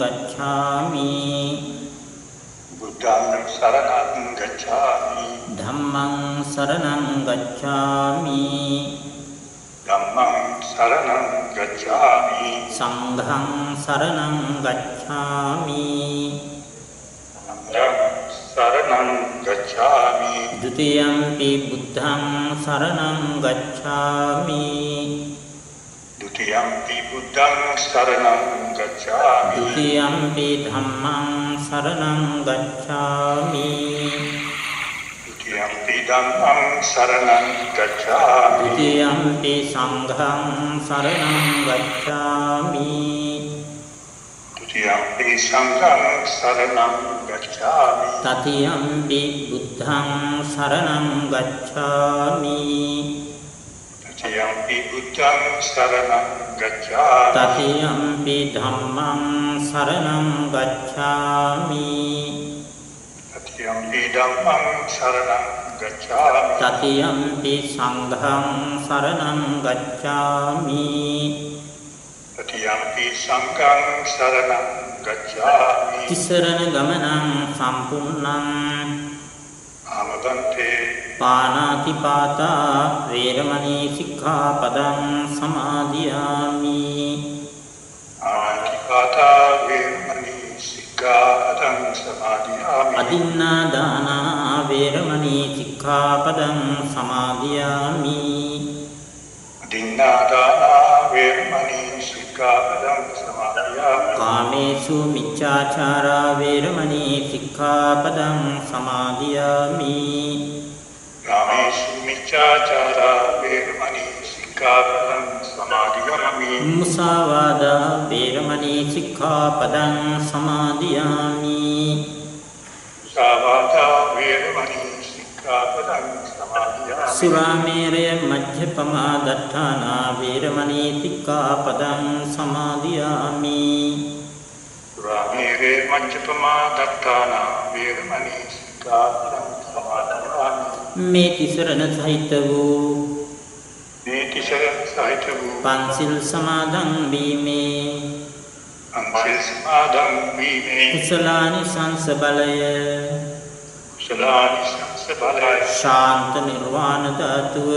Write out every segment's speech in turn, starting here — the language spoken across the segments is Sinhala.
gacchami Buddhang saranang gacchami dhammang saranang gacchami Dhammang saranang gacchami sanghang saranang gacchami Sanghang saranang gacchami dutiyampi buddhang saranang gacchami Dutiyampi buddhang saranang gacchami dutiyampi dhammang saranang gacchami Dutiyampi dhammang saranang gacchami dutiyampi sanghang saranang gacchami Dutiyampi sanghang saranang gacchami tatiyampi buddhang saranang gacchami Tatiyampi buddhang saranang gacchami tatiyampi dhammang saranang gacchami Tatiyampi dhammang saranang gacchami tatiyampi sanghang saranang gacchami Tatiyampi sanghang saranang gacchami tisarana gamanang sampunnang Amabante පානාතිපාතා වේරමණී සික්ඛාපදං සමාදියාමි Anatipata vemani sikkhāpadang samadhiyāmi අදින්නා දානා වේරමණී සික්ඛාපදං සමාදියාමි Adinādāna vemani sikkhāpadang samadhiyāmi කාමේසු මිච්ඡාචාරා වේරමණී සික්ඛාපදං සමාදියාමි Kāmesu micchācārā vemani sikkhāpadang samadhiyāmi මුසාවාදා වේරමණී සික්ඛාපදං සමාදියාමි Musāvādā vemani sikkhāpadang samadhiyāmi සුරාමේරය මජ්ජපමා දට්ඨානා වේරමණී සික්ඛාපදං සමාදියාමි Ramire manchapama dattana vemani sikkhāpadang samadhiyāmi මේ තිසරණ සහිත වූ Nītisara sahitavu පන්සිල් සමාදන් වීමේ Ansil samadang vime කුසලානි සංස බලය Kushalani samsabalaya ශාන්ත නිර්වාණ ධාතුව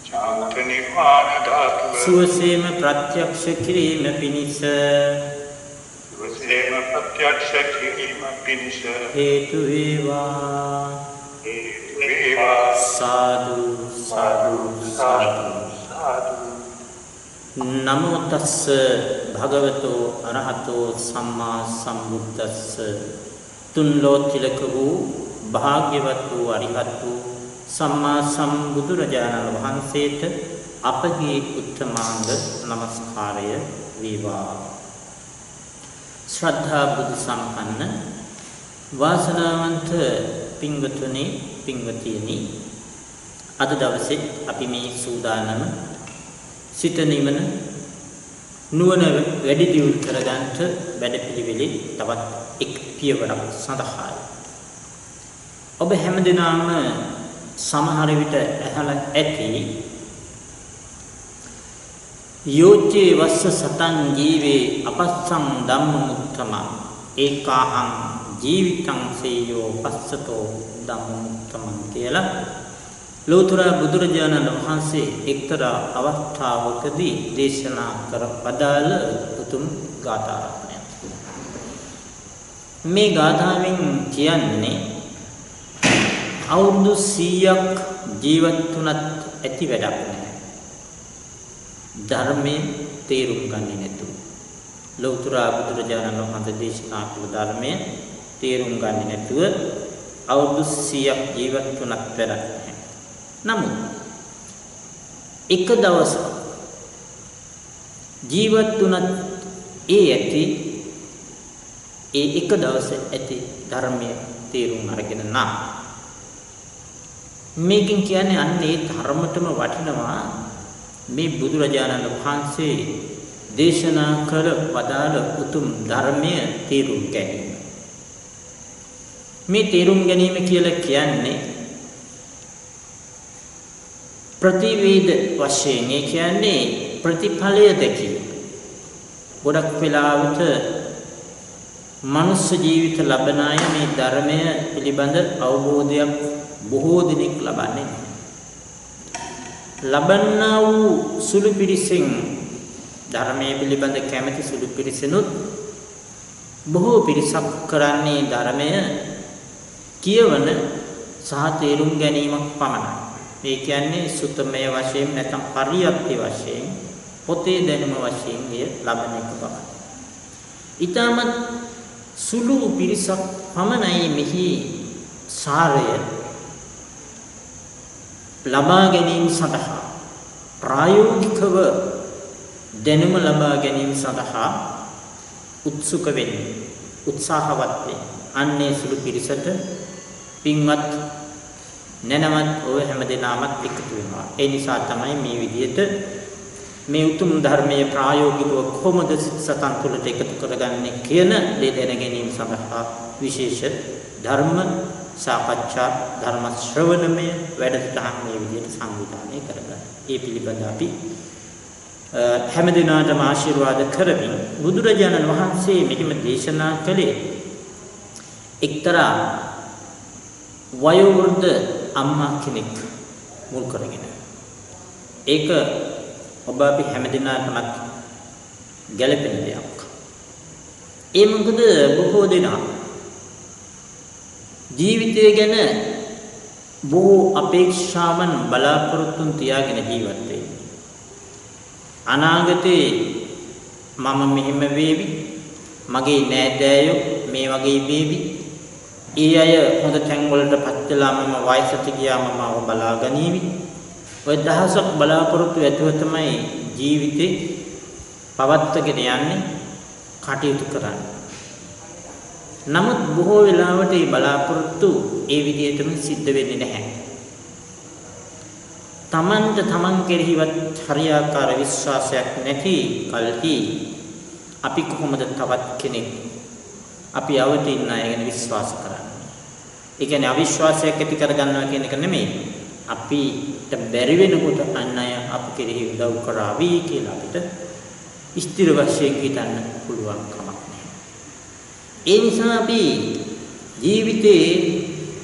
Chanta nirvana dhatuva සුවසේම ප්‍රත්‍යක්ෂ කිරීම පිණිස Vasema pratyaksha kirima pinisa හේතු වේවා Veva සාදු සාදු සාදු sadhu නමෝ තස්ස භගවතෝ අරහතෝ සම්මා සම්බුද්දස්ස තුන් ලෝතිලක වූ භාග්‍යවත් වූ අරිහත් වූ සම්මා සම්බුදුරජාණන් වහන්සේට අපගේ උත්තමාංග නමස්කාරය වේවා. ශ්‍රද්ධා බුදු සම්පන්න වාසනාවන්ත පින්වතුනි පින්වතියනි, අද දවසේ අපි මේ සූදානම සිත නිවන නුවණ වැඩි දියුණු කරගන්නට වැඩපිළිවෙලේ තවත් එක් පියවරක් සඳහායි. ඔබ හැමදෙනාම සමහර විට ඇහලා ඇති යෝචේ වස්ස සතං ජීවේ අපස්සං ධම්මමුත්තමං ඒකාහං ජීවිතං සේයෝ පස්සතෝ ධම්මමුත්තමං කියලා ලෝතර බුදුරජාණන් වහන්සේ එක්තරා අවස්ථාවකදී දේශනා කර පදාළ උතුම් ගාථාවක්. මේ ගාථාවෙන් කියන්නේ අවුරුදු 100ක් ජීවත් වුණත් ඇති වැඩක් නැහැ. ධර්මයේ තේරුම් ගන්නේ නැතුව. ලෝතර බුදුරජාණන් වහන්සේ දේශනා කළ ධර්මයේ තේරුම් ගන්නේ නැතුව අවුරුදු 100ක් ජීවත් වුණත් වැඩක් නැහැ. නමුත් එක දවසක් ජීවත් වුණත් ඇති ඒ එක දවසේ ඇති ධර්මයේ තේරුම් අරගෙන නම් මේකෙන් කියන්නේ අන්නේ ධර්මතම වටිනවා මේ බුදුරජාණන් වහන්සේ දේශනා කළ වදාළ උතුම් ධර්මයේ තේරුම් ගැනීම. මේ තේරුම් ගැනීම කියලා කියන්නේ ප්‍රතිවේද වශයෙන්, ඒ කියන්නේ ප්‍රතිඵලය දැකීම. ගොඩක් වෙලාවට මනුෂ්‍ය ජීවිත ලබන අය මේ ධර්මය පිළිබඳ අවබෝධයක් බොහෝ දිනක් ලබන්නේ නැහැ. ලබන්නා වූ සුළු පිරිසෙන් ධර්මයේ පිළිබඳ කැමැති සුළු පිරිසෙනුත් බොහෝ පිරිසක් කරන්නේ ධර්මය කියවන සහ තේරුම් ගැනීමක් පමණයි. ඒ කියන්නේ සුතමය වශයෙන් නැත්නම් පරියප්ති වශයෙන් පොතේ දැනුම වශයෙන් ලබන එක පමණයි. ඊටමත් සුළු පිරිසක් පමණයි මෙහි සාරය ලබා ගැනීම සඳහා ප්‍රායෝගිකව දැනුම ලබා ගැනීම සඳහා උත්සුක වෙන්නේ උත්සාහවත් වෙන්නේ අන්නේ සුළු පිරිසට පින්වත් නැනවත් ඔය හැමදෙනාමත් එකතු වෙනවා. ඒ නිසා තමයි මේ විදිහට මේ උතුම් ධර්මයේ ප්‍රායෝගිකව කොහොමද සතන් තුළට එකතු කරගන්නේ කියන දේ දැන ගැනීම සඳහා විශේෂ ධර්ම සාකච්ඡා ධර්ම ශ්‍රවණමය වැඩසටහන් මේ විදිහට සංවිධානය කරගන්න. ඒ පිළිබඳ අපි හැමදිනාටම ආශිර්වාද කරමින් බුදුරජාණන් වහන්සේ මෙහිම දේශනා කළේ එක්තරා වයෝවෘද්ධ අම්මා කෙනෙක් මුල් කරගෙන. ඒක ඔබ අපි හැමදිනාටම ගැළපෙන දෙයක්. ඒ මොකද බොහෝ දෙනා ජීවිතය ගැන බොහෝ අපේක්ෂාවන් බලාපොරොත්තුන් තියාගෙන ජීවත් වෙන්නේ. අනාගතේ මම මෙහෙම වේවි, මගේ නෑදෑයෝ මේ වගේ වේවි, ඒ අය හොඳ තැන් වලටපත් වෙලා මම වයසට ගියාම මම බලා ගනීවි. ඔය දහසක් බලාපොරොත්තු ඇතුව තමයි ජීවිතේ පවත්වාගෙන යන්නේ, කටයුතු කරන්නේ. නමුත් බොහෝ වෙලාවට මේ බලාපොරොත්තු ඒ විදිහටම සිද්ධ වෙන්නේ නැහැ. තමන්ට තමන් කෙරෙහිවත් හරියාකාර විශ්වාසයක් නැති කල්හි අපි කොහොමද තවත් කෙනෙක් අපි අවදි ඉන්න අය ගැන විශ්වාස කරන්නේ? ඒ කියන්නේ අවිශ්වාසයක් ඇති කරගන්නවා කියන එක නෙමෙයි. අපිට බැරි වෙනකොට අන් අය අප කෙරෙහි උදව් කරાવી කියලා අපිට ස්ථිර වශයෙන් හිතන්න පුළුවන් කමක් නැහැ. ඒ නිසා අපි ජීවිතේ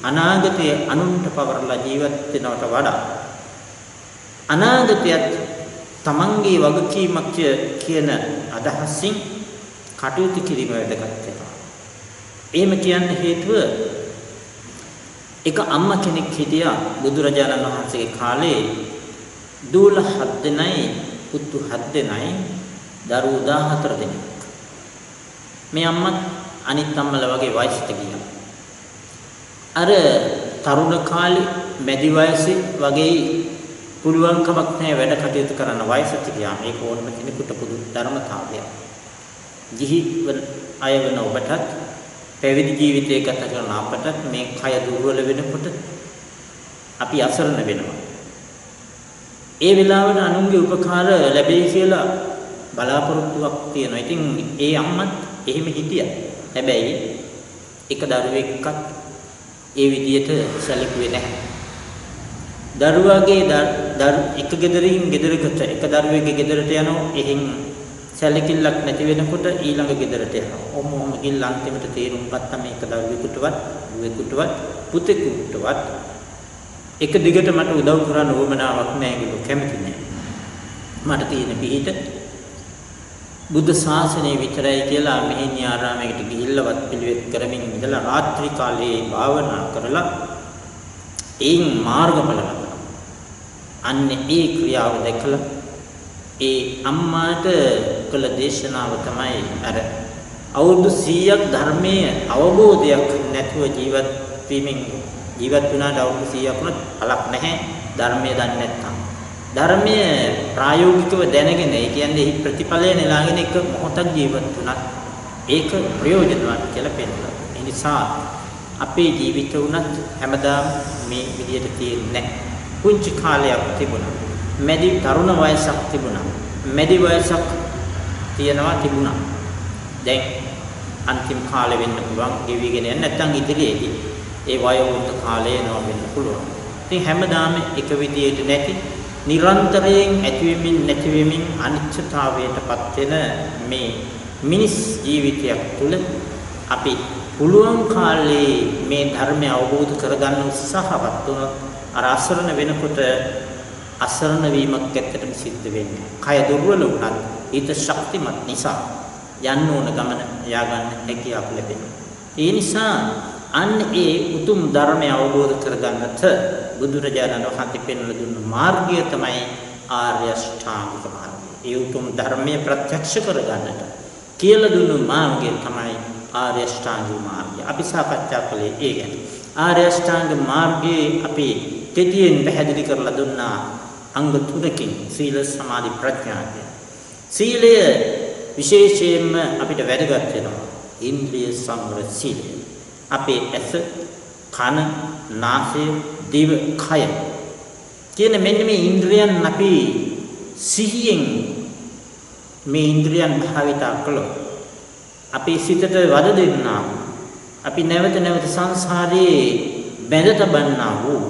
අනාගතයේ අනුන්ට පවරලා ජීවත් වෙනවට වඩා අනාගතයත් තමන්ගේ වගකීමක් කියන අදහසින් කටයුතු කිරීම වැදගත් වෙනවා. එහෙම කියන්න හේතුව එක අම්මා කෙනෙක් හිටියා බුදුරජාණන් වහන්සේගේ කාලේ දූල 7 දෙනයි පුතු 7 දෙනයි දරුවෝ 14 දෙනෙක්. මේ අම්මත් අනිත් අම්මලා වගේ වයසට ගියා. අර තරුණ කාලේ මැදි වයසේ වගේ පුළුවන් කමක් නැහැ වැඩ කටයුතු කරන්න වයසට ගියාම ඒක ඕනම කෙනෙකුට පොදු ධර්මතාවයක්. ජීවිත අය වෙන ඔබටත් පැවිදි ජීවිතය ගත කරන අපටත් මේ කය දුර්වල වෙනකොට අපි අසරණ වෙනවා. ඒ වෙලාවට අනුන්ගේ උපකාර ලැබෙයි කියලා බලාපොරොත්තුවක් තියෙනවා. ඉතින් ඒ අම්මත් එහෙම හිටියා. හැබැයි එක දරුවෙක්වත් ඒ විදියට සැලකුවේ නැහැ. දරුවාගේ එක ගෙදරින් ගෙදරකට එක දරුවෙක්ගේ ගෙදරට යනවා. එහෙන් සැලකිල්ලක් නැති වෙනකොට ඊළඟ ගෙදරට යනවා. ඔමොම ගිහින් අන්තිමට තේරුම් ගත්තා මේක දරුවෙකුටවත්, දුවෙකුටවත්, පුතෙකුටවත් එක දිගට මට උදව් කරන්න ඕමනාවක් නැහැ කිව්ව කැමති නැහැ. මට තියෙන පිහිට බුද්ධ ශාසනය විතරයි කියලා මෙහෙණි ආරාමයකට ගිහිල්ලවත් පිළිවෙත් කරමින් ඉඳලා රාත්‍රී කාලයේ භාවනා කරලා ඒන් මාර්ගඵල ලබනවා. අන්නේ ඒ ක්‍රියාව දැකලා ඒ අම්මාට කළ දේශනාව තමයි අර අවුරුදු 100ක් ධර්මයේ අවබෝධයක් නැතුව ජීවත් වුණාට අවුරුදු 100ක් වුණත් පළක් නැහැ ධර්මයේ දන්නේ නැත්නම්. ධර්මයේ ප්‍රායෝගිකව දැනගෙන ඒ කියන්නේ ප්‍රතිඵලය නෙලාගෙන එක මොහොතක් ජීවත් වුණත් ඒක ප්‍රයෝජනවත් කියලා පෙන්නනවා. ඒ නිසා අපේ ජීවිත උනත් හැමදාම මේ විදියට තියෙන්නේ නැහැ. පුංචි කාලයක් තිබුණා. මැදි තරුණ වයසක් තිබුණා. මැදි වයසක් තිබුණා. දැන් අන්තිම කාලෙ වෙන්න පුළුවන් ගෙවිගෙන යන්න නැත්නම් ඉදිරියේදී ඒ වයෝවෘද්ධ කාලය එනවා වෙන්න පුළුවන්. ඉතින් හැමදාම එක විදියට නැති නිරන්තරයෙන් ඇතිවෙමින් නැතිවෙමින් අනිත්‍යතාවයටපත් වෙන මේ මිනිස් ජීවිතයක් තුළ අපි පුළුවන් කාලේ මේ ධර්මය අවබෝධ කරගන්න උත්සාහවත් වුණොත් අර අසරණ වෙනකොට අසරණ වීමක් ඇත්තටම සිද්ධ වෙන්නේ. කය දුර්වල වුණත් ඊට ශක්තිමත් නිසා යන්න ඕන ගමන යාගන්න හැකියාව ලැබෙනවා. ඒ නිසා අන්න ඒ උතුම් ධර්මය අවබෝධ කරගන්නට බුදුරජාණන් වහන්සේ පෙන්වලා දුන්න මාර්ගය තමයි ආර්ය අෂ්ටාංගික මාර්ගය. ඒ උතුම් ධර්මය ප්‍රත්‍යක්ෂ කරගන්නට කියලා දුන්නු මාර්ගය තමයි ආර්ය අෂ්ටාංගික මාර්ගය. අපි සාකච්ඡා කළේ ඒ ගැන. ආර්ය අෂ්ටාංග මාර්ගයේ අපි කෙටියෙන් පැහැදිලි කරලා දුන්නා අංග තුනකින් සීල සමාධි ප්‍රඥා. සීලය විශේෂයෙන්ම අපිට වැදගත් වෙනවා. ඉන්ද්‍රිය සංවර සීලය. අපේ ඇස, කන, නාසය, දිව, කය කියන මෙන්න මේ ඉන්ද්‍රියන් අපි සිහියෙන් මේ ඉන්ද්‍රියන් භාවිත කළොත් අපේ සිතට වද දෙන්නා අපි නැවත නැවත සංසාරයේ බැඳ තබන්නා වූ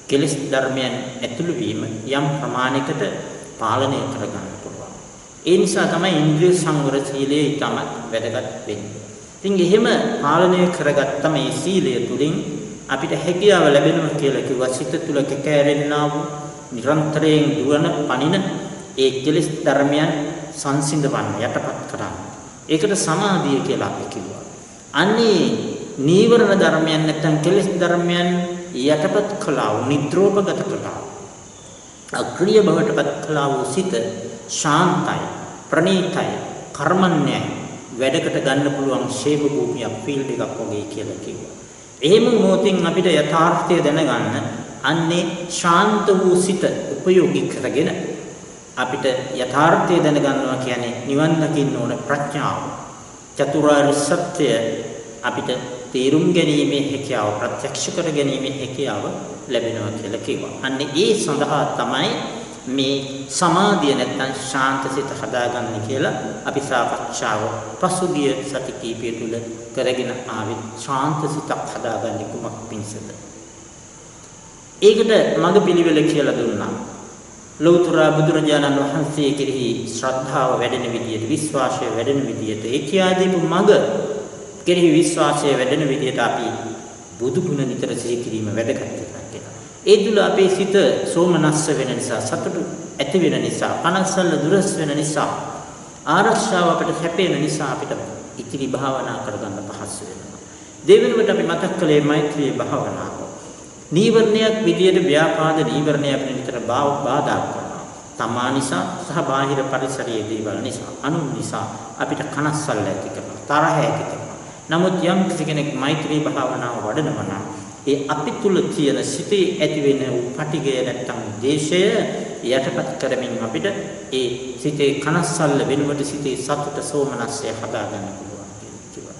කෙලෙස් ධර්මයන් ඇතුළු වීම යම් ප්‍රමාණයකට පාලනය කරගන්න පුළුවන්. ඒ නිසා තමයි ඉන්ද්‍රිය සංවර සීලය තමයි වැදගත් වෙන්නේ. ඉතින් එහෙම පාලනය කරගත්තම මේ සීලය තුලින් අපිට හැකියාව ලැබෙනවා කියලා කිව්වා. සිත තුල කැකෑරෙන්නා වූ නිරන්තරයෙන් දුවන පණින ඒ කෙලෙස් ධර්මයන් සංසිඳවන්න යටපත් කරන්න. ඒකට සමාධිය කියලා අපි කිව්වා. අන්නේ නීවරණ ධර්මයන් නැත්නම් කෙලෙස් ධර්මයන් යටපත් කළා වූ නිද්‍රෝපගත කළා අක්‍රීය බවටපත් කළා වූ සිත ශාන්තයි ප්‍රණීතයි කර්මන්නේ වැඩකට ගන්න පුළුවන් ශේම භූමියක් ෆීල්ඩ් එකක් වගේ කියලා කිව්වා. එහෙම මොහොතින් අපිට යථාර්ථය දැනගන්න අන්නේ ශාන්ත වූ සිත උපයෝගී කරගෙන අපිට යථාර්ථය දැනගන්නවා කියන්නේ නිවන් දකින්න ඕන ප්‍රඥාව. චතුරාර්ය සත්‍ය අපිට තේරුම් ගැනීමේ හැකියාව ප්‍රත්‍යක්ෂ කර ගැනීමේ හැකියාව ලැබෙනවා කියලා කිව්වා. අන්න ඒ සඳහා තමයි මේ සමාධිය නැත්නම් ශාන්ත සිත හදාගන්නේ කියලා අපි සාකච්ඡාව පසුගිය සති කීපය තුල කරගෙන ආවේ. ශාන්ත සිතක් හදාගන්නේ කුමක් පිණිසද? ඒකට මඟ පිළිවෙල කියලා දුන්නා. ලෞතර බුදුරජාණන් වහන්සේ කෙරෙහි ශ්‍රද්ධාව වැඩෙන විදියට, විශ්වාසය වැඩෙන විදියට, ඒ කියා දීපු මඟ කෙරෙහි විශ්වාසය වැඩෙන විදියට අපි බුදු ගුණ නිතර සිහි කිරීම වැදගත් වෙනවා. ඒ තුල අපේ සිත සෝමනස්ස වෙන නිසා, සතුටු ඇති වෙන නිසා, කනස්සල්ල දුරස් වෙන නිසා, ආරක්ෂාව අපිට හැපෙන නිසා අපිට ඉතිරි භාවනා කරගන්න පහසු වෙනවා. දෙවෙනුවට අපි මතක් කළේ මෛත්‍රී භාවනාව. නීවරණයක් විදියට ව්‍යාපාද නීවරණය අපිට නිතර බාධා කරනවා. තමා නිසා සහ බාහිර පරිසරයේ දේවල් නිසා, අනුන් නිසා අපිට කනස්සල්ල ඇති කරනවා, තරහ ඇති කරනවා. නමුත් යම් කෙනෙක් මෛත්‍රී භාවනාව වඩනවා නම් ඒ අපි තුල තියෙන සිතේ ඇති වෙන උපටිගය නැත්තම් දේශය යටපත් කරමින් අපිට ඒ සිතේ කනස්සල්ල වෙනුවට සිතේ සතුට සෝමනස්සය හදා ගන්න පුළුවන් කියලා.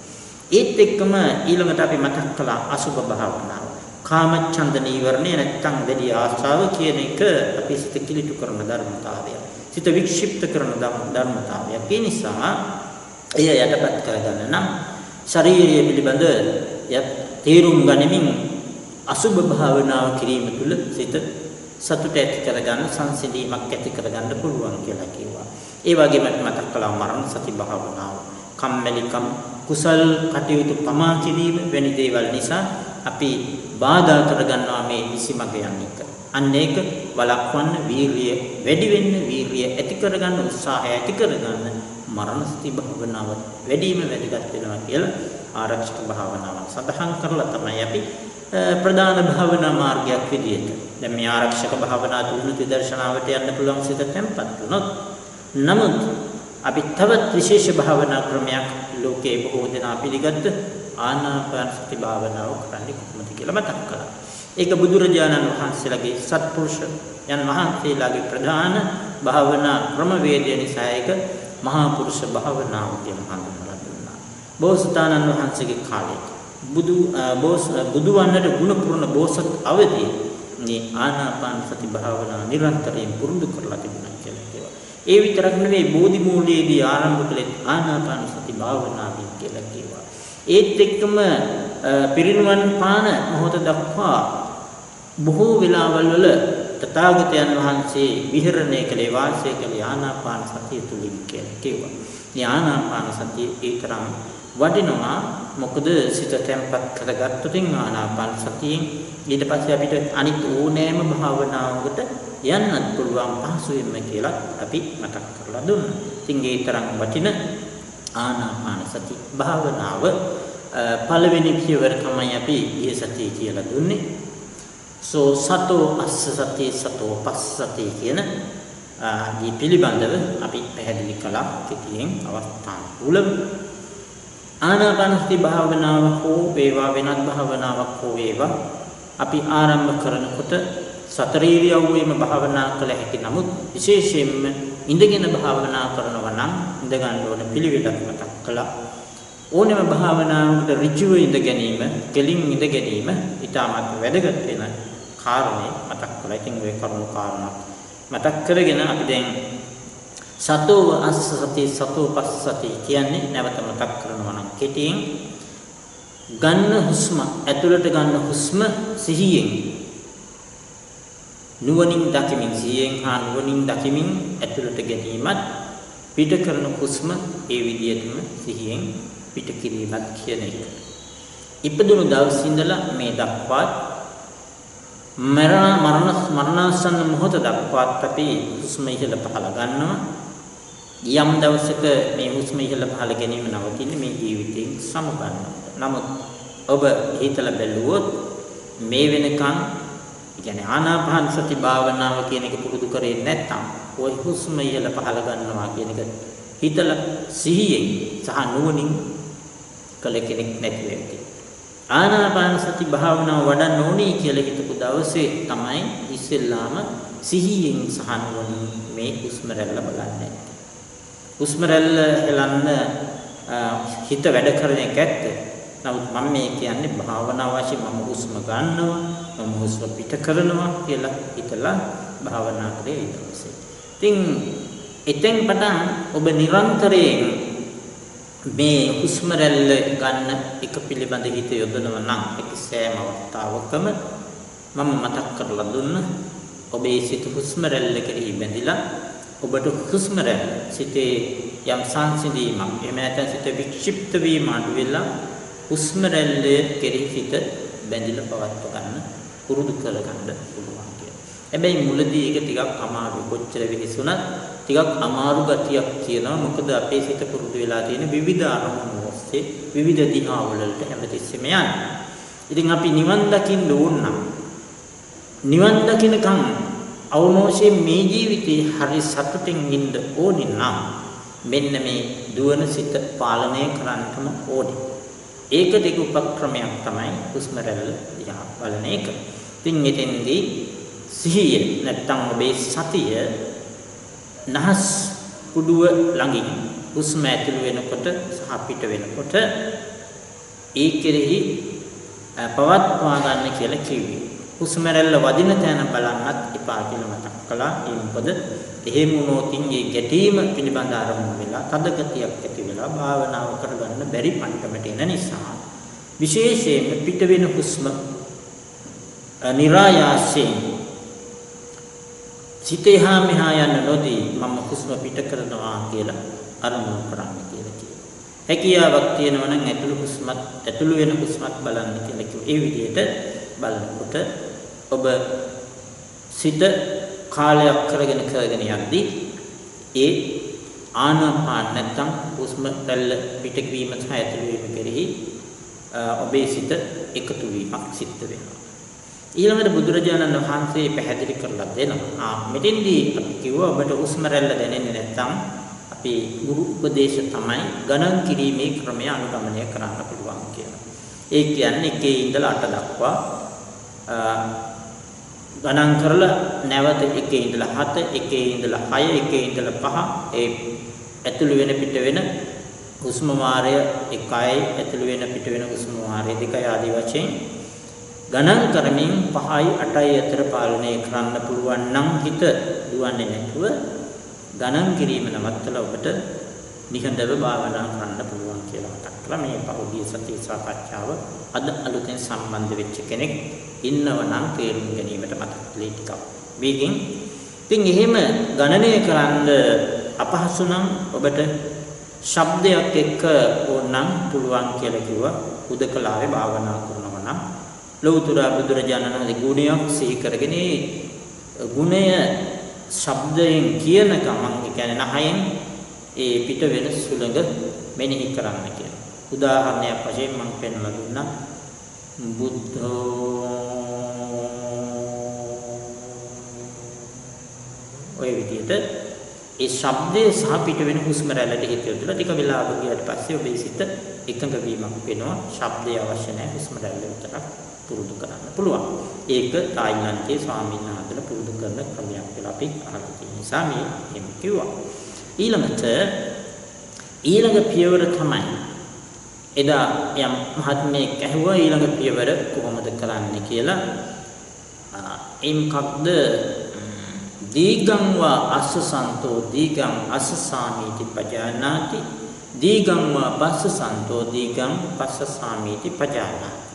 ඒත් එක්කම ඊළඟට අපි මතක් කළා අසුභ භාවනාව. කාමච්ඡන්ද නීවරණය නැත්තම් දෙවි ආශාව කියන එක අපි සිත කිලිටු කරන ධර්මතාවය. සිත වික්ෂිප්ත කරන ධර්මතාවය. ඒ නිසා එය යටපත් කරගන්න නම් ශරීරය පිළිබඳ තේරුම් ගනිමින් අසුභ භාවනාව කිරීම තුළ සිත සතුට ඇති කරගන්න, සංසිඳීමක් ඇති කරගන්න පුළුවන් කියලා කිව්වා. ඒ වගේම මතක් කළා මරණ සති භාවනාව. කම්මැලිකම්, කුසල් කටයුතු පමා කිරීම වැනි දේවල් නිසා අපි බාධා කරගන්නවා මේ නිසිමග යන්නේ. අන්න ඒක වළක්වන්න වීරිය වැඩි වෙන්න, වීරිය ඇති කරගන්න, උත්සාහය ඇති කරගන්න මරණ සති භාවනාව වැඩිම වැදගත් වෙනවා කියලා ආරක්ෂක භාවනාව සඳහන් කරලා තමයි අපි ප්‍රධාන භාවනා මාර්ගයක් විදියට. දැන් මේ ආරක්ෂක භාවනා තුන විදර්ශනාවට යන්න පුළුවන් සිත තැම්පත් වුණොත්, නමුත් අපි තවත් විශේෂ භාවනා ක්‍රමයක් ලෝකේ බොහෝ දෙනා පිළිගත්ත ආනාපාන සති භාවනාව කරන්නේ කොහොමද කියලා මතක් කළා. ඒක බුදුරජාණන් වහන්සේලාගේ සත්පුරුෂයන් වහන්සේලාගේ ප්‍රධාන භාවනා ක්‍රමවේදය නිසා ඒක මහා පුරුෂ භාවනාව කියලා හඳුන්වලා දුන්නා. බෝසතාණන් වහන්සේගේ කාලේ බුදු වන්නට ගුණ පුරන බෝසත් අවදී මේ ආනාපාන සති භාවනාව නිරන්තරයෙන් පුරුදු කරලා තිබුණා කියලා කියනවා. ඒ විතරක් නෙවෙයි බෝධි මූලයේදී ආරම්භ කළේ ආනාපාන සති භාවනාවෙන් කියලා කියනවා. ඒත් එක්කම පිරිනුවන් පාන මොහොත දක්වා බොහෝ වෙලාවල් වල තථාගතයන් වහන්සේ විහරණය කළේ වාසය කළේ ආනාපාන සතිය තුලින් කියලා කිව්වා. මේ ආනාපාන සතිය ඒ තරම් වටිනවා. මොකද සිත තැම්පත් කරගත්තොත් ආනාපාන සතියෙන් ඊට පස්සේ අපිට අනිත් ඕනෑම භාවනාවකට යන්නත් පුළුවන් පහසුවෙන්ම කියලා අපි මතක් කරලා දුන්නා. ඉතින් ඒ තරම් වටින ආනාපාන සති භාවනාව පළවෙනි පියවර තමයි අපි ඊයේ සතියේ කියලා දුන්නේ. සතෝ අස්ස සති සතෝ පස්සති කියන මේ පිළිබඳව අපි පැහැදිලි කළා කෙටියෙන් අවස්ථානුකූලව. ආනාපාන සති භාවනාව හෝ වේවා වෙනත් භාවනාවක් හෝ වේවා අපි ආරම්භ කරනකොට සතර ඉරියව්වෙම භාවනා කළ හැකි. නමුත් විශේෂයෙන්ම ඉඳගෙන භාවනා කරනවා නම් ඉඳ ගන්න ඕන පිළිවෙලක් මතක් කළා. ඕනෑම භාවනාවකට ඍජුව ඉඳ ගැනීම, කෙලින් ඉඳ ගැනීම ඊටමත් වැදගත් වෙන කාරණේ මතක් කළා. ඉතින් ওই කරුණු කාරණා මතක් කරගෙන අපි දැන් සතෝ අස්ස සති සතෝ පස්සති කියන්නේ නැවත මතක් කරනවා නම් කෙටියෙන් ගන්න හුස්ම ඇතුළට ගන්න හුස්ම සිහියෙන් නුවණින් දකිමින් සිහියෙන් හා නුවණින් දකිමින් ඇතුළට ගැනීමත් පිට කරන හුස්ම ඒ විදිහටම සිහියෙන් පිට කිරීමත් කියන එක. ඉපදුණු දවස් ඉඳලා මේ දක්වා මරණාසන්න මොහොත දක්වාත් අපි හුස්ම ඉහළ පහළ ගන්නවා. යම් දවසක මේ හුස්ම ඉහළ පහළ ගැනීම නවතින්නේ මේ ජීවිතයෙන් සමුගන්නවා. නමුත් ඔබ හිතලා බැලුවොත් මේ වෙනකන් කියන්නේ ආනාපාන සති භාවනාව කියන එක පුරුදු කරේ නැත්නම් ඔය හුස්ම ඉහළ පහළ ගන්නවා කියන එක හිතලා සිහියෙන් සහ නුවණින් කළ කෙනෙක් නැති වෙන්නේ. ආනාපාන සති භාවනාව වඩන්න ඕනේ කියලා හිතපු දවසේ තමයි ඉස්සෙල්ලාම සිහියෙන් සහ නුවණින් මේ හුස්ම රැල්ල බලන්නේ. හුස්ම රැල්ල හෙලන්න හිත වැඩ කරන එක ඇත්ත. නමුත් මම මේ කියන්නේ භාවනාව වශයෙන් මම හුස්ම ගන්නවා, මම හුස්ම පිට කරනවා කියලා හිතලා භාවනා කරේ ඊට පස්සේ. ඉතින් එතෙන් පටන් ඔබ නිරන්තරයෙන් මේ හුස්ම රැල්ල ගන්න එක පිළිබඳ හිත යොදනවා නම් ඒක සෑම අවස්ථාවකම මම මතක් කරලා දුන්න ඔබේ සිත හුස්ම රැල්ල කෙරෙහි බැඳිලා ඔබට හුස්ම රැල්ල සිතේ යම් සංසිඳීමක් එහෙම නැත්නම් සිත වික්ෂිප්ත වීම අඩු වෙලා හුස්ම රැල්ල කෙරෙහි හිත බැඳිලා පවත්ව ගන්න පුරුදු කරගන්න පුළුවන් කියලා. හැබැයි මුලදී ඒක ටිකක් අමාරුයි. කොච්චර වෙහෙසුණත් ටිකක් අමාරු ගතියක් තියෙනවා. මොකද අපේ සිත පුරුදු වෙලා තියෙන විවිධ අරමුණු ඔස්සේ විවිධ දිහාවලට හැමතිස්සෙම යනවා. ඉතින් අපි නිවන් දකින්න ඕන නම් නිවන් දකින්නකම් අවනෝෂේ මේ ජීවිතේ හරි සතුටින් ඉන්න ඕනේ නම් මෙන්න මේ දුවන සිත පාලනය කරන්නම ඕනේ. ඒක දෙක උපක්‍රමයක් තමයි හුස්ම රැල්ල දිහා බලන එක. ඉතින් එතෙන්දී සිහිය නැත්තම් ඔබේ සතිය නහස් කුඩුව ළඟින් හුස්ම ඇතුළු වෙනකොට සහ පිට වෙනකොට ඒ කෙරෙහි පවත්වා ගන්න කියලා කිව්වේ. හුස්ම රැල්ල වදින තැන බලන්නත් එපා කියලා මතක් කළා. ඒ මොකද එහෙම වුණොත් මේ ගැටීම පිළිබඳ ආරම්භ වෙලා තද ගතියක් ඇති වෙලා භාවනාව කරගන්න බැරි මට්ටමට එන නිසා විශේෂයෙන්ම පිට වෙන හුස්ම નિરાයාසයෙන් සිතේ හා මෙහා යන නොදී මම හුස්ම පිට කරනවා කියලා අරමුණු කරන්න කියලා කියනවා. හැකියාවක් තියෙනවා නම් ඇතුළු වෙන හුස්මත් බලන්න කියලා කිව්වා. ඒ විදිහට බලනකොට ඔබ සිත කාලයක් කරගෙන යද්දී ඒ ආනාපාන නැත්නම් හුස්ම රැල්ල පිටවීම සහ ඇතුළු වීම කෙරෙහි ඔබේ සිත එකතු වීමක් සිද්ධ වෙනවා. ඊළඟට බුදුරජාණන් වහන්සේ පැහැදිලි කරලා දෙනවා. මෙතෙන්දී අපි කිව්වා ඔබට හුස්ම රැල්ල දැනෙන්නේ නැත්නම් අපි ගුරු උපදේශ තමයි ගණන් කිරීමේ ක්‍රමය අනුගමනය කරන්න පුළුවන් කියලා. ඒ කියන්නේ 1 ඉඳලා 8 දක්වා ගණන් කරලා නැවත 1 ඉඳලා 7, 1 ඉඳලා 6, 1 ඉඳලා 5 ඒ ඇතුළු වෙන පිට වෙන හුස්ම වාරය 1යි ඇතුළු වෙන පිට වෙන හුස්ම වාරය 2යි ආදී වශයෙන් ගණන් කරමින් 5යි 8යි අතර පාලනය කරන්න පුළුවන් නම් හිත දුවන්නේ නැතුව ගණන් කිරීම නවත්තලා ඔබට නිහඬව භාවනා කරන්න පුළුවන් කියලා මතක් කළා. මේ පහුගිය සතිය සාකච්ඡාව අද අලුතෙන් සම්බන්ධ වෙච්ච කෙනෙක් ඉන්නව නම් තේරුම් ගැනීමට මතක් කළේ ටිකක් මේකෙන් ඉතින් එහෙම ගණනය කරන්න අපහසු නම් ඔබට ශබ්දයක් එක්ක ඕනනම් පුළුවන් කියලා කිව්වා. උදකලාවේ භාවනා කරනවා නම් ලෞතර බුදුරජාණන් වහන්සේ ගුණයක් සිහි කරගෙන ගුණය ශබ්දයෙන් කියන ගමන් ඒ කියන්නේ නහයෙන් ඒ පිට වෙන සුළඟ මෙනෙහි කරන්න කියන. උදාහරණයක් වශයෙන් මම පෙන්වලා දුන්නා. බුද්ධෝ ඔය විදිහට ඒ ශබ්දයේ සහ පිට වෙන හුස්ම රැල්ලට හිත යොදලා ටික වෙලාවක ගියාට පස්සේ ඔබේ සිත එකඟ වීමක් වෙනවා. ශබ්දය අවශ්‍ය නැහැ, හුස්ම රැල්ල විතරක් පුරුදු කරන්න පුළුවන්. ඒක තායිලන්තයේ ස්වාමීන් වහන්සේලා පුරුදු කරන ක්‍රමයක් කියලා අපි අහලා තියෙන නිසා මේ එහෙම කිව්වා. ඊළඟ පියවර තමයි එදා යම් මහත්මයෙක් ඇහුවා ඊළඟ පියවර කොහොමද කරන්නේ කියලා. ඒ මොකක්ද? දීගං වා අස්සසන්තෝ දීගං අස්සසාමීති පජානාති දීගං වා පස්සසන්තෝ දීගං පස්සසාමීති පජානාති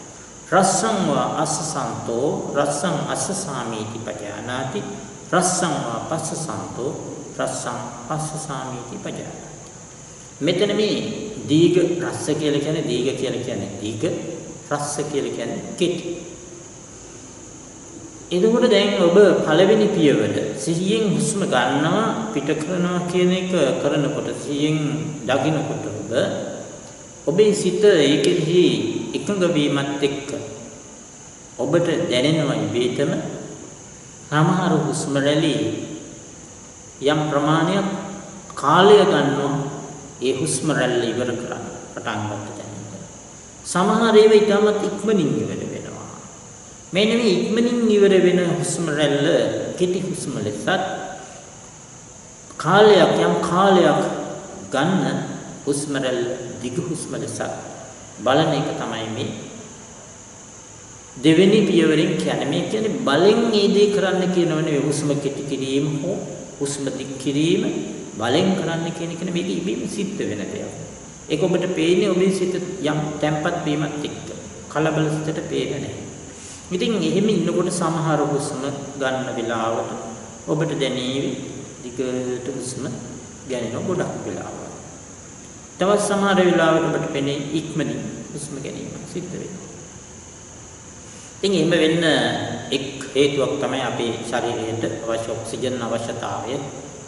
රස්සං වා අස්සසන්තෝ රස්සං අස්සසාමීති පජානාති රස්සං වා පස්සසන්තෝ රස්සං පස්සසාමීති පජානාති. මෙතන මේ දීග රස්ස කියලා කියන්නේ දීග කියලා කියන්නේ දීග රස්ස කියලා කියන්නේ කෙටි. එතකොට දැන් ඔබ පළවෙනි පියවර සිහියෙන් හුස්ම ගන්නවා පිට කරනවා කියන එක කරනකොට සිහියෙන් දකින්නකොට ඔබේ සිත ඒකෙහි එකඟ වීමත් එක්ක ඔබට දැනෙනවා ඉබේටම සමහර හුස්ම රැලි යම් ප්‍රමාණයක් කාලය ගන්නවා ඒ හුස්ම රැල්ල ඉවර කරන්න පටන් ගන්නට දැනෙනවා. සමහර ඒවා ඊටමත් ඉක්මනින් ඉවර වෙනවා. මෙන්න මේ ඉක්මනින් ඉවර වෙන හුස්ම රැල්ල කෙටි හුස්ම ලෙසත් කාලයක් ගන්න හුස්ම රැල්ල දිග හුස්ම ලෙසත් බලන එක තමයි මේ දෙවෙනි පියවරෙන් කියන්නේ. මේ කියන්නේ බලෙන් ඒ දේ කරන්න කියනවනේ හුස්ම කෙටි කිරීම හෝ හුස්ම දිග කිරීම බලෙන් කරන්න කියන එක නෙමෙයි ඉබේම සිද්ධ වෙන දෙයක්. ඒක ඔබට පේන්නේ ඔබේ සිත යම් තැම්පත් වීමත් එක්ක කලබල සිතට පේන්නේ නැහැ. ඉතින් එහෙම ඉන්නකොට සමහර හුස්ම ගන්න වෙලාවට ඔබට දැනේවි දිගට හුස්ම ගැනෙන ගොඩක් වෙලාවට. තවත් සමහර වෙලාවට ඔබට පේන්නේ ඉක්මනින් හුස්ම ගැනීම සිද්ධ වෙනවා. ඉතින් එහෙම වෙන්න එක් හේතුවක් තමයි අපේ ශරීරයට අවශ්‍ය ඔක්සිජන් අවශ්‍යතාවය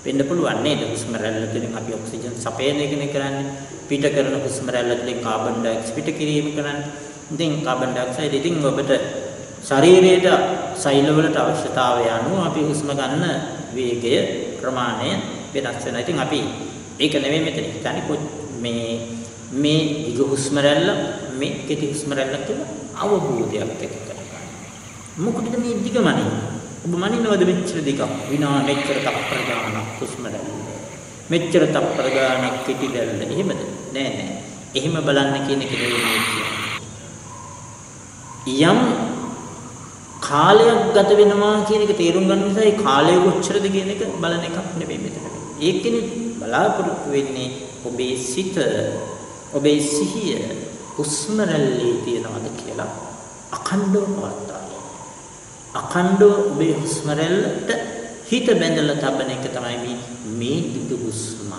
වෙන්න පුළුවන් නේද? හුස්ම රැල්ල තුළින් අපි ඔක්සිජන් සපයන එකනේ කරන්නේ. පිට කරන හුස්ම රැල්ල තුළින් කාබන් ඩයොක්සයිඩ් පිට කිරීම කරන්නේ. ඉතින් කාබන් ඩයොක්සයිඩ් ඉතින් ඔබට ශරීරයට සෛල වලට අවශ්‍යතාවය අනුව අපි හුස්ම ගන්න වේගය ප්‍රමාණය වෙනස් වෙනවා. ඉතින් අපි ඒක නෙමෙයි මෙතන හිතන්නේ මේ දිග හුස්ම රැල්ල මේ කෙටි හුස්ම රැල්ල කියලා අවබෝධයක් එක්ක කරගන්න. මොකටද මේ දිග මනින්නේ? ඔබ මනිනවද මෙච්චර දිගක් විනා මෙච්චර තප්පර ගානක් හුස්ම රැල්ල මෙච්චර තප්පර ගානක් කෙටි රැල්ල එහෙමද? නෑ. එහෙම බලන්න කියන එක නෙවෙයි කියන්නේ. යම් කාලයක් ගත වෙනවා කියන එක තේරුම් ගන්න නිසා ඒ කාලය කොච්චරද කියන එක බලන එකක් නෙවෙයි මෙතන. ඒකනේ බලාපොරොත්තු වෙන්නේ ඔබේ සිත ඔබේ සිහිය හුස්ම රැල්ලේ තියනවාද කියලා අඛණ්ඩව පවත්වා. අඛණ්ඩව ඔබේ හුස්ම රැල්ලට හිත බැඳලා තබන එක තමයි මේ දිග හුස්ම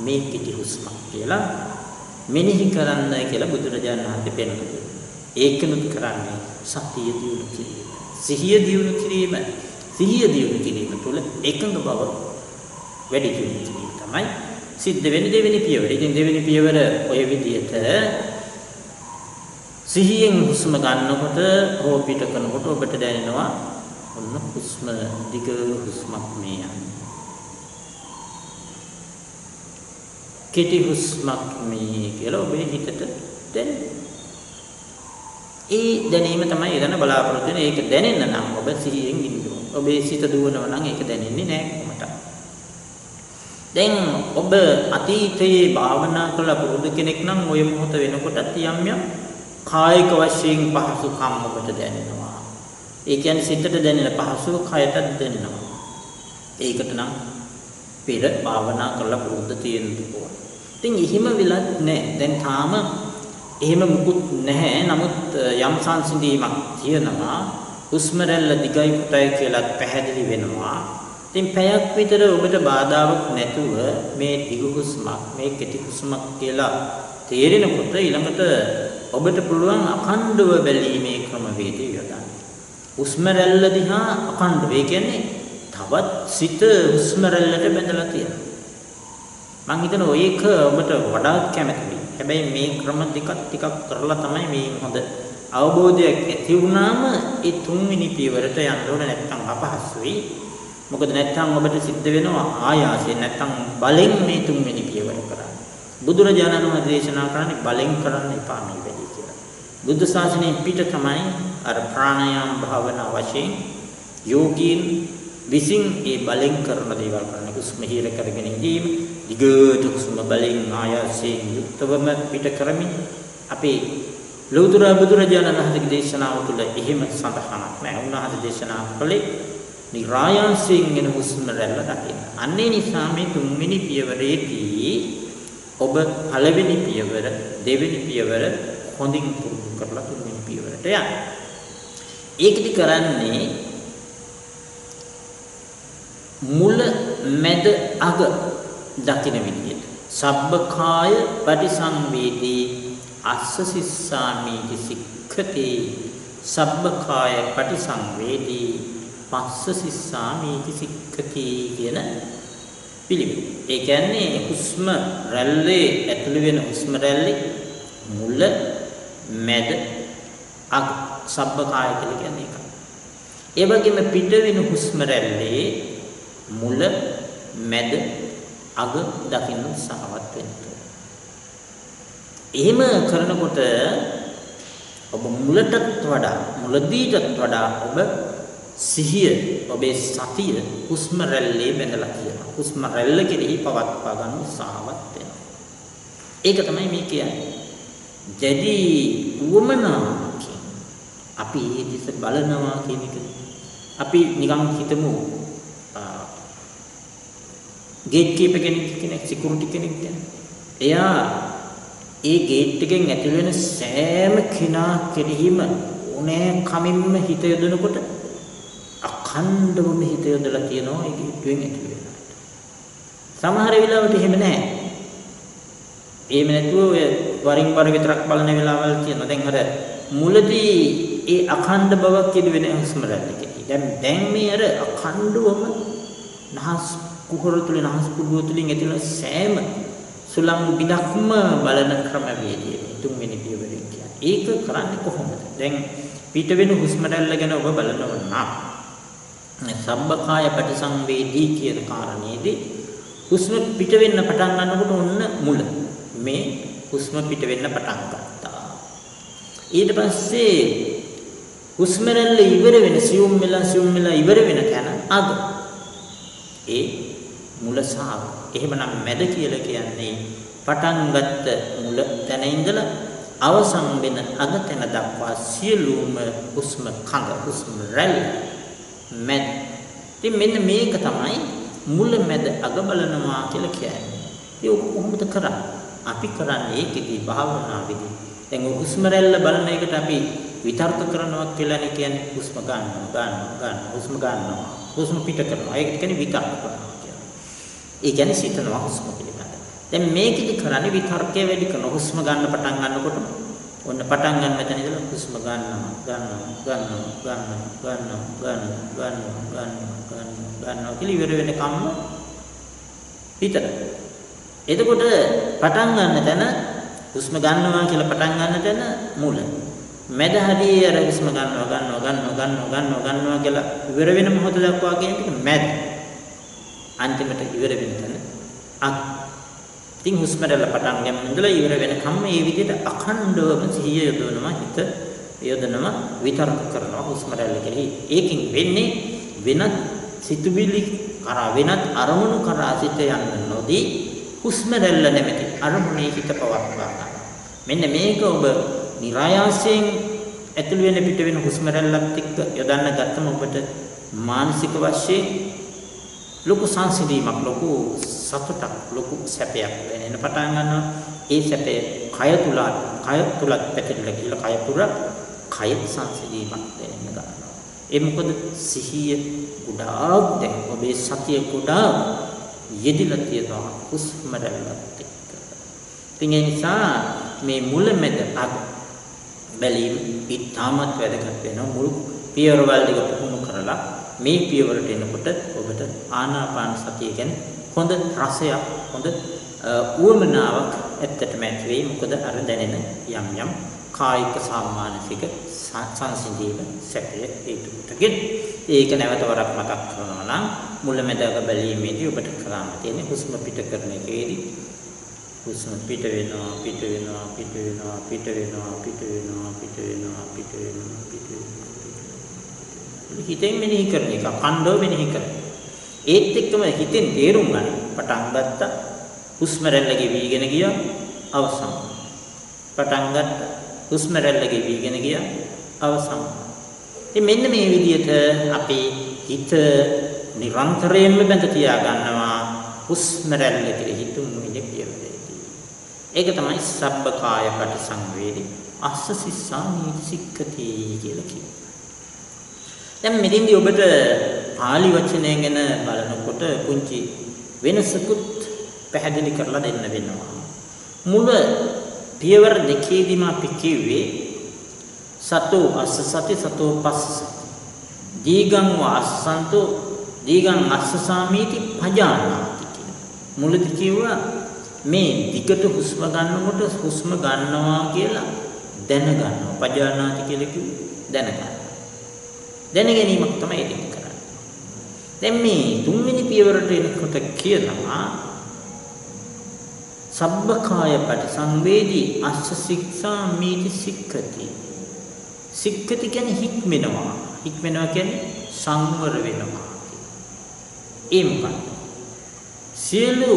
මේ කෙටි හුස්ම කියලා මෙනෙහි කරන්න කියලා බුදුරජාණන් වහන්සේ පෙන්වනවා. ඒකනුත් කරන්නේ සතිය දියුණු කිරීම. සිහිය දියුණු කිරීම තුළ එකඟ බව වැඩි දියුණු කිරීම තමයි සිද්ධ වෙන්නේ දෙවෙනි පියවර. ඉතින් දෙවෙනි පියවර ඔය විදිහට සිහියෙන් හුස්ම ගන්නකොට හෝ පිට කරනකොට ඔබට දැනෙනවා ඔන්න හුස්ම දිග හුස්මක් මේ යන්නේ. කෙටි හුස්මක් මේ කියලා ඔබේ හිතට දැනෙනවා. ඒ දැනීම තමයි එදන බලාපොරොත්තු වෙන්නේ. ඒක දැනෙන්න නම් ඔබ සිහියෙන් ඉන්න ඕන. ඔබේ සිත දුවනවා නම් ඒක දැනෙන්නේ නැහැ කොහොමද? දැන් ඔබ අතීතයේ භාවනා කළ පුරුදු කෙනෙක් නම් ওই මොහොත වෙනකොටත් යම් කායික වශයෙන් පහසුකම් ඔබට දැනෙනවා. ඒ කියන්නේ සිතට දැනෙන පහසුව කයටත් දැනෙනවා. ඒකට නම් පෙර භාවනා කළ පුරුද්ද තියෙන්න ඕන. ඉතින් එහෙම වෙලත් නැහැ. දැන් තාම එහෙම මුකුත් නැහැ. නමුත් යම් සංසිඳීමක් තියෙනවා. හුස්ම රැල්ල දිගයි කොටයි කියලා පැහැදිලි වෙනවා. ඉතින් පැයක් විතර ඔබට බාධාවක් නැතුව මේ දිගු හුස්මක් මේ කෙටි හුස්මක් කියලා තේරෙනකොට ඊළඟට ඔබට පුළුවන් අඛණ්ඩව බැලීමේ ක්‍රමවේදය යොදන්න. හුස්ම රැල්ල දිහා අඛණ්ඩව. ඒ කියන්නේ තවත් සිත හුස්ම රැල්ලට බැඳලා තියෙනවා. මම හිතනවා ඔය එක ඔබට වඩාත් කැමතියි. හැබැයි මේ ක්‍රම දෙකක් ටිකක් කරලා තමයි මේ හොඳ අවබෝධයක් ඇති වුණාම ඒ තුන්වෙනි පියවරට යන්න ඕන නැත්නම් අපහසුයි. මොකද නැත්නම් ඔබට සිද්ධ වෙනවා ආයාසයෙන් නැත්නම් බලෙන් මේ තුන්වෙනි පියවර කරන්න. බුදුරජාණන් වහන්සේ දේශනා කරන්නේ බලෙන් කරන්න එපා මේ වැඩේ කියලා. බුද්ධ ශාසනයේ පිට තමයි අර ප්‍රාණායාම භාවනා වශයෙන් යෝගීන් විසින් ඒ බලෙන් කරන දේවල් කරන්නේ. හුස්ම හිර කරගෙන ඉඳීම, දිගට හුස්ම බලෙන් ආයාසයෙන් යුක්තවම පිට කරමින් අපේ ලෞතර බුදුරජාණන් වහන්සේගේ දේශනාව තුළ එහෙම සඳහනක් නැහැ. උන්වහන්සේ දේශනා කළේ නිරායාසයෙන් එන හුස්ම රැල්ල දකින්න. අන්නේ නිසා මේ තුන්වෙනි පියවරේදී ඔබ පළවෙනි පියවර, දෙවෙනි පියවර හොඳින් පුරුදු කරලා තුන්වෙනි පියවරට යන්න. ඒකටි කරන්නේ මුල මැද අග දකින විදියට. සබ්බකාය පටිසංවේදී අස්ස සිස්සාමීති සික්ඛති. සබ්බකාය පටිසංවේදී පස්ස සිස්සාමීති සික්ඛති කියන පිළිවෙල. ඒ කියන්නේ හුස්ම රැල්ලේ ඇතුළු වෙන හුස්ම රැල්ලේ මුල මැද අග සබ්බකාය කියලා කියන්නේ ඒක. ඒ වගේම පිට වෙන හුස්ම රැල්ලේ මුල මැද අග දකින්න උත්සාහවත් වෙන්න. එහෙම කරනකොට ඔබ මුලටත් වඩා මුලදීටත් වඩා ඔබ සිහිය ඔබේ සතිය හුස්ම රැල්ලේ බැඳලා තියෙනවා. හුස්ම රැල්ල කෙරෙහි පවත්වා ගන්න උත්සාහවත් වෙනවා. ඒක තමයි මේ කියන්නේ. jadi උවමනාවකින් අපි මේ දිස බලනවා කියන එක අපි නිකන් හිතමු ගේට් කීපර් කෙනෙක් සිකියුරිටි කෙනෙක් ගැන. එයා ඒ ගේට් එකෙන් ඇතුල් වෙන සෑම කෙනා කෙරෙහිම ඕනෑ කමින්ම හිත යොදනකොට අඛණ්ඩවම හිත යොදලා තියෙනවා ඒ ගේට්ටුවෙන් ඇතුල් වෙනකොට. සමහර වෙලාවට එහෙම නැහැ. එහෙම නැතුව ඔය වරින් වර විතරක් බලන වෙලාවල් තියෙනවා. දැන් අර මුලදී ඒ අඛණ්ඩ බවක් ඉදි වෙන හුස්ම රැල්ලකදී. දැන් මේ අර අඛණ්ඩවම නහස් කුහර තුලින් නහස් පුඩුව තුලින් ඇතුල් සෑම සුලං බිඳක්ම බලන ක්‍රමවේදය තුන්වෙනි පියවරෙන් කියන්නේ. ඒක කරන්නේ කොහොමද? දැන් පිට වෙන හුස්ම රැල්ල ගැන ඔබ බලනවා නම් සබ්බකාය පටිසංවේදී කියන කාරණේදී හුස්ම පිට වෙන්න පටන් ගන්නකොට ඔන්න මුල මේ හුස්ම පිට වෙන්න පටන් ගත්තා. ඊට පස්සේ හුස්ම රැල්ල ඉවර වෙන සියුම් වෙලා ඉවර වෙන තැන අග. ඒ මුල සහ එහෙමනම් මැද කියලා කියන්නේ පටන් ගත්ත මුල තැන ඉඳලා අවසන් වෙන අග තැන දක්වා සියලුම හුස්ම කඳ හුස්ම රැල්ල මැද. ඉතින් මෙන්න මේක තමයි මුල මැද අග බලනවා කියලා කියන්නේ. ඒක කොහොමද කරන්නේ? අපි කරන්නේ ඒකෙදී භාවනාවේදී. දැන් හුස්ම රැල්ල බලන එකට අපි විතර්ක කරනවා කියලානේ කියන්නේ. හුස්ම ගන්නවා හුස්ම ගන්නවා හුස්ම පිට කරනවා. ඒක කියන්නේ විතර්ක කරනවා. ඒ කියන්නේ සිතනවා හුස්ම පිළිබඳ. දැන් මේකෙදි කරන්නේ විතර්කයේ වැඩි කරන හුස්ම ගන්න පටන් ගන්නකොට ඔන්න පටන් ගන්න මෙතන ඉඳලා හුස්ම ගන්නවා කියලා ඉවර වෙන කම්ම විතර. එතකොට පටන් ගන්න තැන හුස්ම ගන්නවා කියලා පටන් ගන්න තැන මුල. මැද හරිය අර හුස්ම ගන්නවා කියලා ඉවර වෙන මොහොත දක්වා කියන්නේ මැද. අන්තිමට ඉවර වෙන තැන අග. ඉතින් හුස්ම රැල්ල පටන් ගන්න ඉඳලා ඉවර වෙනකම් මේ විදිහට අඛණ්ඩවම සිහිය යොදවනවා හිත යොදනවා විතර්ක කරනවා හුස්ම රැල්ල කෙරෙහි. ඒකින් වෙන්නේ වෙනත් සිතුවිලි කරා වෙනත් අරමුණු කරා සිත යන්න නොදී හුස්ම රැල්ල නැමැති අරමුණේ හිත පවත්වා ගන්න. මෙන්න මේක ඔබ નિરાයාසයෙන් ඇතුළු වෙන පිට වෙන හුස්ම රැල්ලත් එක්ක යොදන්න ගත්තම ඔබට මානසික වශයෙන් ලොකු සංසිඳීමක් ලොකු සතුටක් ලොකු සැපයක් වෙන පටන් ගන්නවා. ඒ සැපේ කය තුලත් පැතිරලා කියලා කය පුර කය සංසිඳීමක් වෙන්න ගන්නවා. ඒ මොකද සිහිය ගොඩාක් දැන් ඔබේ සතිය ගොඩාක් යෙදිලා තියෙනවා හුස්ම රැල්ලත් එක්ක. ඉතින් ඒ නිසා මේ මුලමෙද අග බැලීම ඉතාමත් වැදගත් වෙනවා. මුළු පියවරවල් දෙක පුහුණු කරලා මේ පියවරට එනකොට ඔබට ආනාපාන සතිය ගැන හොඳ රසයක් හොඳ උවමනාවක් ඇත්තටම ඇති වෙයි. මොකද අර දැනෙන යම් යම් කායික සහ මානසික සංසිඳීම සැපය හේතු කොටගෙන ඒක නැවත වරක් මතක් කරනවා නම් මුලැමැදක බැලීමේදී ඔබට කරන්න තියෙන්නේ හුස්ම පිට කරන එකේදී හුස්ම පිට වෙනවා පිට වෙනවා පිට වෙනවා පිට වෙනවා පිට වෙනවා පිට වෙනවා පිට වෙනවා පිට වෙනවා හිතෙන් මෙනෙහි කරන එක කණ්ඩව මෙනෙහි කරන ඒත් එක්කම හිතෙන් තේරුම් ගන්න පටන් ගත්තා හුස්ම රැල්ල ගෙවිගෙන ගියා අවසන් පටන් ගත්තා හුස්ම රැල්ල ගෙවිගෙන ගියා අවසන්. ඉතින් මෙන්න මේ විදිහට අපේ හිත නිරන්තරයෙන්ම බඳ තියා ගන්නවා හුස්ම රැල්ල කෙරෙහි තුන්වෙනි පියවරේදී. ඒක තමයි සබ්බකාය පටිසංවේදී අස්ස සිස්සානි සික්ඛති කියලා කියන්නේ. දැන් මෙතෙන්දී ඔබට පාලි වචනය ගැන බලනකොට පුංචි වෙනසකුත් පැහැදිලි කරලා දෙන්න වෙනවා. මුල පියවර දෙකේදීම අපි කිව්වේ සතෝ අස්ස සති සතෝ පස්ස සති දීගං වාස්සන්තෝ දීගං අස්ස සාමීති පජානාති කියලා. මුලදී කිව්වා මේ දිගට හුස්ම ගන්නකොට හුස්ම ගන්නවා කියලා දැනගන්නවා. පජානාති කියලා කිව්වේ දැනගන්න. දැන ගැනීමක් තමයි ඒක කරන්නේ. දැන් මේ තුන්වෙනි පියවරට එනකොට කියනවා සබ්බකාය පටිසංවේදී අස්ස සික්ඛා මීති සික්ඛති. සික්ඛති කියන්නේ හික්මෙනවා. හික්මෙනවා කියන්නේ සංවර වෙනවා. ඒ මොකක්ද? සියලු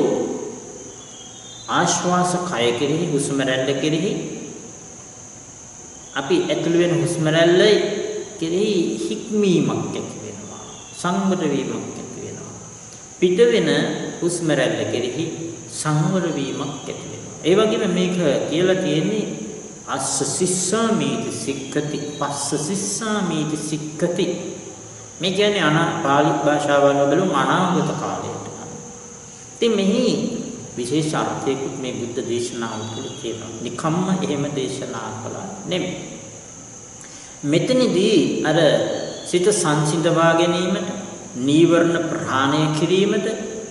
ආශ්වාස කය කෙරෙහි හුස්ම රැල්ල කෙරෙහි අපි ඇතුළු වෙන හුස්ම රැල්ල කෙරෙහි හික්මීමක් ඇති වෙනවා. සංවර වීමක් ඇති වෙනවා. පිට වෙන හුස්ම රැල්ල කෙරෙහි සංවර වීමක් ඇති වෙනවා. ඒ වගේම මේක කියලා තියෙන්නේ අස්ස සිස්සාමීති සික්ඛති පස්ස සිස්සාමීති සික්ඛති. මේ කියන්නේ පාලි භාෂාවල බලමු අනාගත කාලයට. ඉතින් මෙහි විශේෂ අර්ථයකුත් මේ බුද්ධ දේශනාව තුළ තියෙනවා. නිකම්ම එහෙම දේශනා කළා නෙමෙයි. මෙතනදී අර සිත සංසිඳවා ගැනීමට නීවරණ ප්‍රහාණය කිරීමට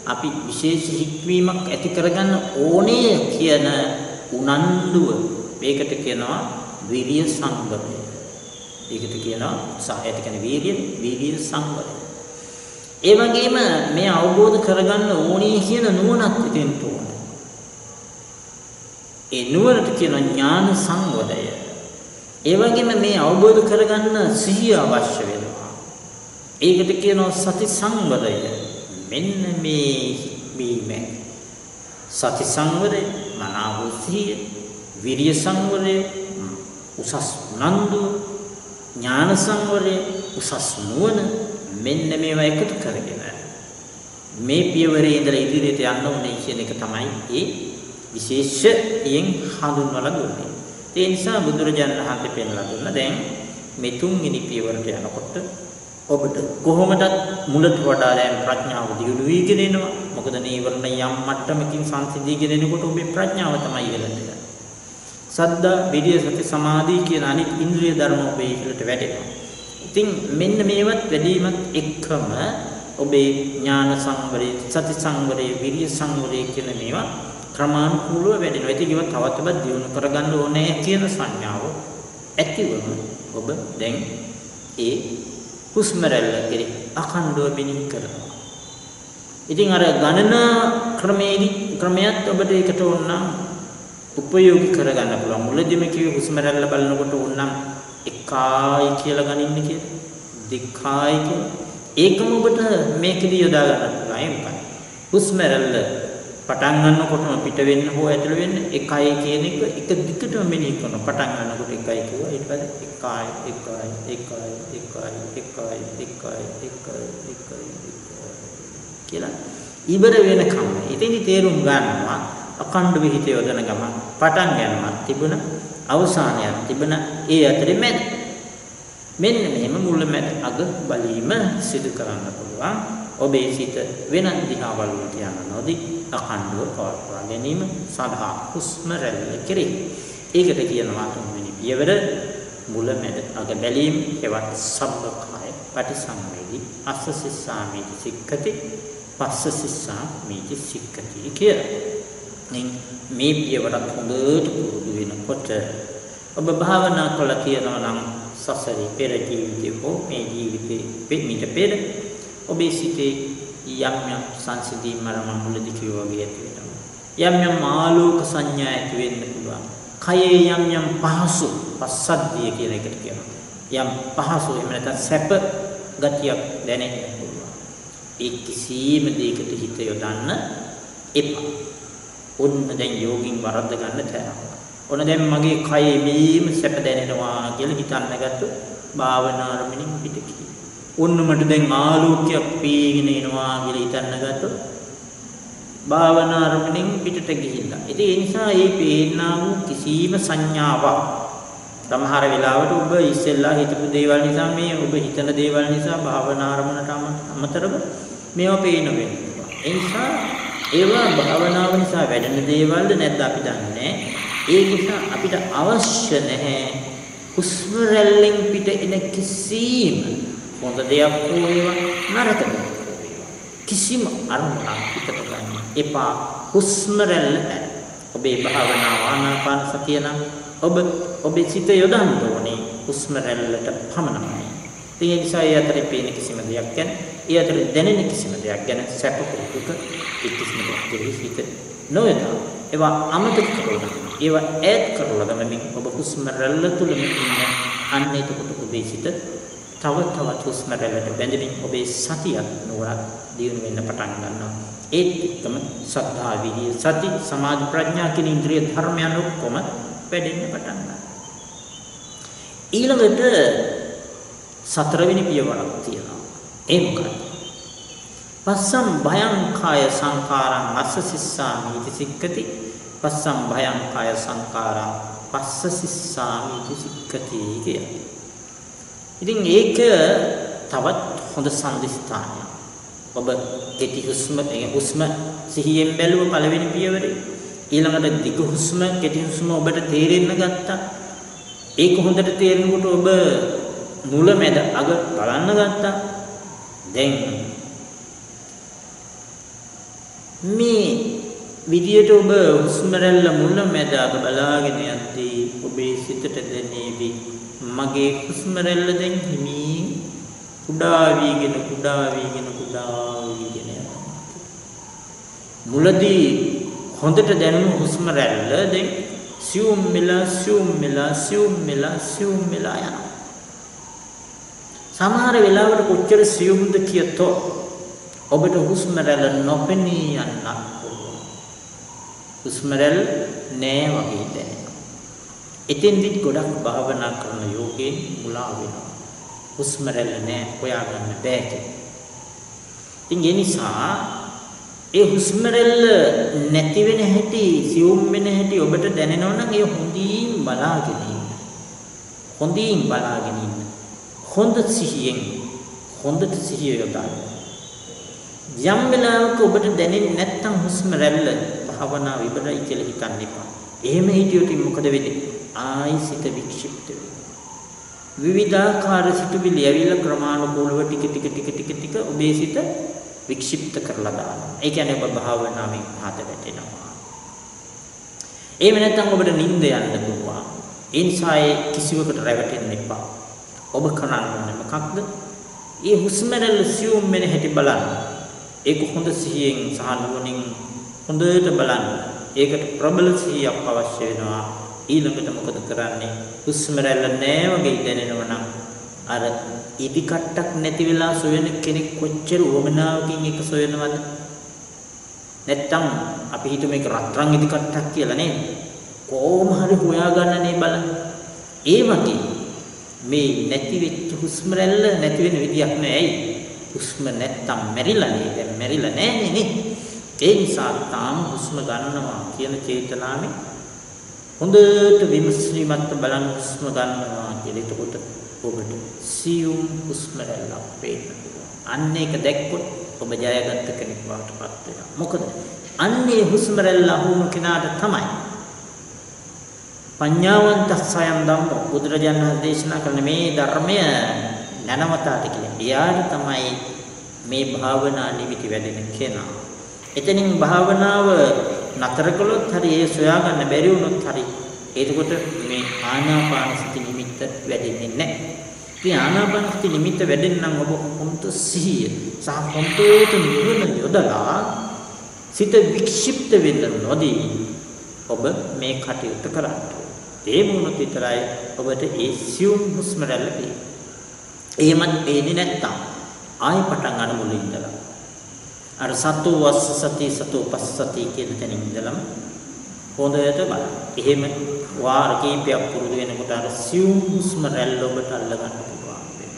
අපි විශේෂ හික්මීමක් ඇති කරගන්න ඕනේ කියන උනන්දුව මේකට කියනවා වීර්ය සංවරය. ඒකට කියනවා උත්සාහයට කියන වීර්ය සංවරය. ඒ වගේම මේ අවබෝධ කරගන්න ඕනේ කියන නුවණක් හිතෙන්න ඕනේ. ඒ නුවණට කියන ඥාන සංවරය. ඒ වගේම මේ අවබෝධ කරගන්න සිහිය අවශ්‍ය වෙනවා. ඒකට කියනවා සති සංවරය. මෙන්න මේ හික්මීම සති සංවරය, මනාව සිහිය, විරිය සංවරය, උසස් උනන්දු, ඥාන සංවරය, උසස් නුවණ මෙන්න මේවා එකතු කරගෙන මේ පියවරේ ඉඳලා ඉදිරියට යන්න ඕනේ කියන එක තමයි ඒ විශේෂයෙන් හඳුන්වලා දුන්නේ. ඒ නිසා බුදුරජාණන් වහන්සේ පෙන්ලා දුන්නා දැන් මේ තුන්වෙනි පියවරට යනකොට ඔබට කොහොමදත් මුලට වඩා දැන් ප්‍රඥාව දියුණු වීගෙන එනවා. මොකද නීවරණ යම් මට්ටමකින් සංසිඳීගෙන එනකොට ඔබේ ප්‍රඥාව තමයි ඉහළට. සද්දා, විරිය, සති, සමාධි කියන අනිත් ඉන්ද්‍රිය ධර්ම ඔබේ ඉහළට වැඩෙනවා. ඉතින් මෙන්න මේවත් වැඩිමත් එක්කම ඔබේ ඥාන සංවරය, සති සංවරය, විරිය සංවරය කියන මේවා ක්‍රමානුකූලව වැඩෙනවා. ඉතින් ඒවා තව තවත් දියුණු කරගන්න ඕනේ කියන සංඥාව ඇතිවම ඔබ දැන් ඒ හුස්ම රැල්ල කෙරෙහි අඛණ්ඩව මෙනෙහි කරනවා. ඉතින් අර ගණනා ක්‍රමයක් ඔබට ඒකට ඕනනම් උපයෝගී කරගන්න පුළුවන්. මුලදීම කිව්වේ හුස්ම රැල්ල බලනකොට ඕනනම් 1යි කියලා ගනින්න කියලා. 2යි කියලා. ඒකම ඔබට මේකදී යොදා ගන්න පුළුවන්. ඒ මොකක්ද? හුස්ම රැල්ල පටන් ගන්නකොටම පිට වෙන්න හෝ ඇතුළ වෙන්න 1යි කියන එක දිගටම මෙනෙහි කරනවා. පටන් ගන්නකොට 1යි කිව්වා. ඊට පස්සේ 1 කියලා ඉවර වෙනකම්. ඉතින් තේරුම් ගන්නවා අඛණ්ඩව හිත යොදන ගමන් පටන් ගන්නවත් තිබුණ අවසානයක් තිබුණ ඒ අතරේ මැද. මෙන්න මෙහෙම මුල මැද අග බලීම සිදු කරන්න පුළුවන්. ඔබේ සිත වෙනත් දිහාවල් වලට යන නොදී අඛණ්ඩව පවත්වා ගැනීම සඳහා හුස්ම රැල්ල කෙරේ. ඒකට කියනවා තුන්වෙනි පියවර මුල මැද අග බැලීම හෙවත් සබ්බකාය පටිසංවේදී අස්ස සිස්සාමීති සික්ඛති පස්ස සිස්සාමීති සික්ඛති කියලා. මේ පියවරත් හොඳට පුරුදු වෙනකොට ඔබ භාවනා කළ කියනවා නම් සසරේ පෙර ජීවිතේ හෝ මේ ජීවිතේ මීට පෙර ඔබේ සිතේ යම් යම් සංසිද්ධි මරණ මුලදී කියෝ වගේ ඇති වෙනවා. යම් යම් ආලෝක සංඥා ඇති වෙන්න පුළුවන්. කයේ යම් යම් පහසු පස්සද්ධිය කියන එකට කියනවා. යම් පහසු එහෙම නැත්නම් සැප ගතියක් දැනෙන්න පුළුවන්. ඒ කිසිම දෙයකට හිත යොදන්න එපා. ඔන්න දැන් යෝගින් වරද්ද ගන්න තැන. ඔන්න දැන් මගේ කයේ මේම සැප දැනෙනවා කියලා හිතන්න ගත්තොත් භාවනා අරමුණින් පිට කී. ඔන්න මට දැන් ආලෝකයක් පීගෙන එනවා කියලා හිතන්න ගත්තොත් භාවනා අරමුණින් පිටට ගිහිල්ලා. ඉතින් ඒ නිසා මේ පේනා වූ කිසිම සංඥාවක් සමහර වෙලාවට ඔබ ඉස්සෙල්ලා හිතපු දේවල් නිසා මේ ඔබ හිතන දේවල් නිසා භාවනා අරමුණට අමතරව මේවා පේන වෙනවා. ඒ නිසා ඒවා භාවනාව නිසා වැඩෙන දේවල්ද නැද්ද අපි දන්නේ. ඒ නිසා අපිට අවශ්‍ය නැහැ හුස්ම රැල්ලෙන් පිට එන කිසිම හොඳ දෙයක් හෝ ඒවා නරක දෙයක්. කිසිම අරමුණක් පිටට ගන්න එපා. හුස්ම රැල්ල ඔබේ භාවනාව ආනාපාන සතිය නම් ඔබේ සිත යොදන්න ඕනේ හුස්ම රැල්ලට පමණයි. ඒ නිසා ඒ අතරේ පේන කිසිම දෙයක් ගැන, ඒ අතරේ දැනෙන කිසිම දෙයක් ගැන සැප දුක කිසිම දෙයක් කෙරෙහි හිත නොයදා. ඒවා අමතක කරලා, ඒවා ඈත් කරලා ගමමින් ඔබ හුස්ම රැල්ල තුලම ඉන්න. අන්න එතකොට ඔබේ සිත තව තවත් හුස්ම රැල්ලට බැඳෙමින් ඔබේ සතියක් නුවණක් දියුණු වෙන්න පටන් ගන්නවා. ඒත් එක්කම සද්ධා විරිය සති සමාධි ප්‍රඥා කියන ඉන්ද්‍රිය ධර්මයන් ඔක්කොම වැඩෙන්න පටන් ගන්නවා. ඊළඟට සතරවෙනි පියවරක් තියෙනවා. ඒ මොකක්ද? පස්සම් භයං කාය සංකාරං අස්ස සිස්සාමීති සික්ඛති පස්සම් භයං කාය සංකාරං පස්ස සිස්සාමීති සික්ඛති කියලා. ඉතින් ඒක තවත් හොඳ සම්දිස්ථානයක්. ඔබ කෙටි හුස්ම සිහියෙන් බැලුව පළවෙනි පියවරේ. ඊළඟට දිග හුස්ම කෙටි හුස්ම ඔබට තේරෙන්න ගත්තා. ඒක හොඳට තේරෙනකොට ඔබ මුල මැද අග බලන්න ගත්තා. දැන් මේ විදියට ඔබ හුස්ම රැල්ල මුල මැද අග බලාගෙන යද්දී ඔබේ සිතට දැනේවි මගේ හුස්ම රැල්ල දැන් හිමින් කුඩා වීගෙන යනවා. මුලදී හොඳට දැනුණු හුස්ම රැල්ල දැන් සියුම් මෙලා යනවා. සමහර වෙලාවට කොච්චර සියුම්ද කියතෝ ඔබට හුස්ම රැල්ල නොපෙනී යන්නත් පුළුවන්. හුස්ම රැල්ල නෑ වගේ දැනෙනවා. එතෙන්දිත් ගොඩක් භාවනා කරන යෝගයෙන් මුලා වෙනවා. හුස්ම රැල්ල නෑ හොයාගන්න බෑ කියලා. ඉතින් ඒ නිසා ඒ හුස්ම රැල්ල නැති වෙන හැටි, සියුම් වෙන හැටි ඔබට දැනෙනවා නම් ඒ හොඳින් බලාගෙන ඉන්න. හොඳ සිහියෙන් හොඳට සිහිය යොදාගන්න. යම් වෙලාවක ඔබට දැනෙන්නේ නැත්නම් හුස්ම රැල්ල භාවනාව ඉවරයි කියලා හිතන්න එපා. එහෙම හිතියොත් මොකද වෙන්නේ? ආයි සිත වික්ෂිප්ත වෙනවා. විවිධාකාර සිතුවිලි ඇවිල්ලා ක්‍රමානුකූලව ටික ඔබේ සිත වික්ෂිප්ත කරලා දානවා. ඒ කියන්නේ ඔබ භාවනාවෙන් හද වැටෙනවා. එහෙම නැත්නම් ඔබට නිින්ද යන්න පුළුවන්. ඒ නිසා කිසිවකට රැවටෙන්න එපා. ඔබ කරන්න ඕනේ මොකක්ද? ඒ හුස්ම රැල්ල සියුම් වෙන හැටි බලන්න. ඒක හොඳ සිහියෙන් සහ නුවණින් හොඳට බලන්න. ඒකට ප්‍රබල සිහියක් අවශ්‍ය වෙනවා. ඊළඟට මොකද කරන්නේ? හුස්ම රැල්ල නෑ වගේ දැනෙනවා නම් අර ඉදි කට්ටක් නැති වෙලා සොයන කෙනෙක් කොච්චර උවමනාවකින් එක සොයනවද? නැත්තම් අපි හිතමු මේක රත්රන් ඉදි කට්ටක් කියලා නේද? කොහොම හරි හොයාගන්නනේ බලන්න. ඒ වගේ මේ නැති වෙච්ච හුස්ම රැල්ල නැති වෙන විදියක් නෑ. ඇයි? හුස්ම නැත්තම් මැරිලා නේද? මැරිලා නෑනේ නේ. ඒ නිසා තාම හුස්ම ගන්නවා කියන චේතනාවෙන් හොඳට විමසීමත් බලන් හුස්ම ගන්නවා කියලා. එතකොට ඔබට සියුම් හුස්ම රැල්ලක් පේන්න පුළුවන්. අන්න ඒක දැක්කොත් ඔබ ජයගත්ත කෙනෙක් බවට පත් වෙනවා. මොකද අන්නේ හුස්ම රැල්ල අහුණු කෙනාට තමයි පඤ්ඤාවන්ත සයන් ධම්ම බුදුරජාණන් වහන්සේ දේශනා කරන මේ ධර්මය නැනවතාට කියලා. එයාට තමයි මේ භාවනා නිමිති වැඩෙන කෙනා. එතනින් භාවනාව නතර කළොත් හරි ඒ සොයා ගන්න බැරි වුණොත් හරි එතකොට මේ ආනාපාන සති නිමිත්ත වැඩෙන්නේ නැහැ. මේ ආනාපාන සති නිමිත්ත වැඩෙන්න නම් ඔබ හොඳ සිහිය සහ හොඳට නිවන යොදලා සිත වික්ෂිප්ත වෙන්න නොදී ඔබ මේ කටයුත්ත කරන්න. ඒ වුණොත් විතරයි ඔබට ඒ සියුම් හුස්ම රැල්ල පේන්නේ. එහෙමත් පේන්නේ නැත්තම් ආයෙ පටන් ගන්න මුලින් ඉඳලා අර සතු වස්ස සති සතු පස්සති කියන තැනින් ඉඳලම හොඳට බලන්න. එහෙම වාර කීපයක් පුරුදු වෙනකොට අර සියුම් හුස්ම රැල්ල ඔබට අල්ල ගන්න පුළුවන් වෙනවා.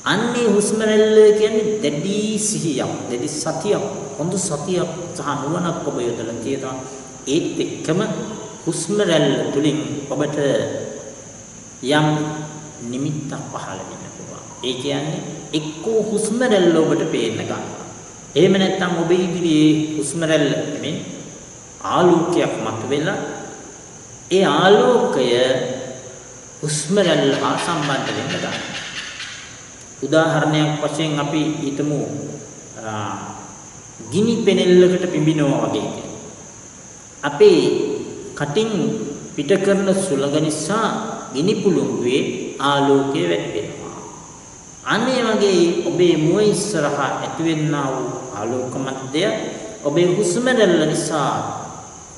අන්නේ හුස්ම රැල්ල කියන්නේ දැඩි සිහියක්, දැඩි සතියක්, හොඳ සතියක් සහ නුවණක් ඔබ යොදලා තියෙනවා. ඒත් එක්කම හුස්ම රැල්ල තුලින් ඔබට යම් නිමිත්තක් පහළ වෙන්න පුළුවන්. ඒ කියන්නේ එක්කෝ හුස්ම රැල්ල ඔබට පේන්න ගන්නවා. එහෙම නැත්නම් ඔබ ඉදිරියේ හුස්ම රැල්ල නෙමෙයි ආලෝකයක් මතුවෙලා ඒ ආලෝකය හුස්ම රැල්ල හා සම්බන්ධ වෙන්න ගන්නවා. උදාහරණයක් වශයෙන් අපි හිතමු ගිනි පෙනෙල්ලකට පිඹිනවා වගේ. අපේ කටින් පිට කරන සුළඟ නිසා ගිනි පුළඟුවේ ආලෝකය වැටෙනවා. අනේ වගේ ඔබේ මුව ඉස්සරහා ඇතිවෙනා වූ ආලෝකමත්ය ඔබේ හුස්ම රැල්ල නිසා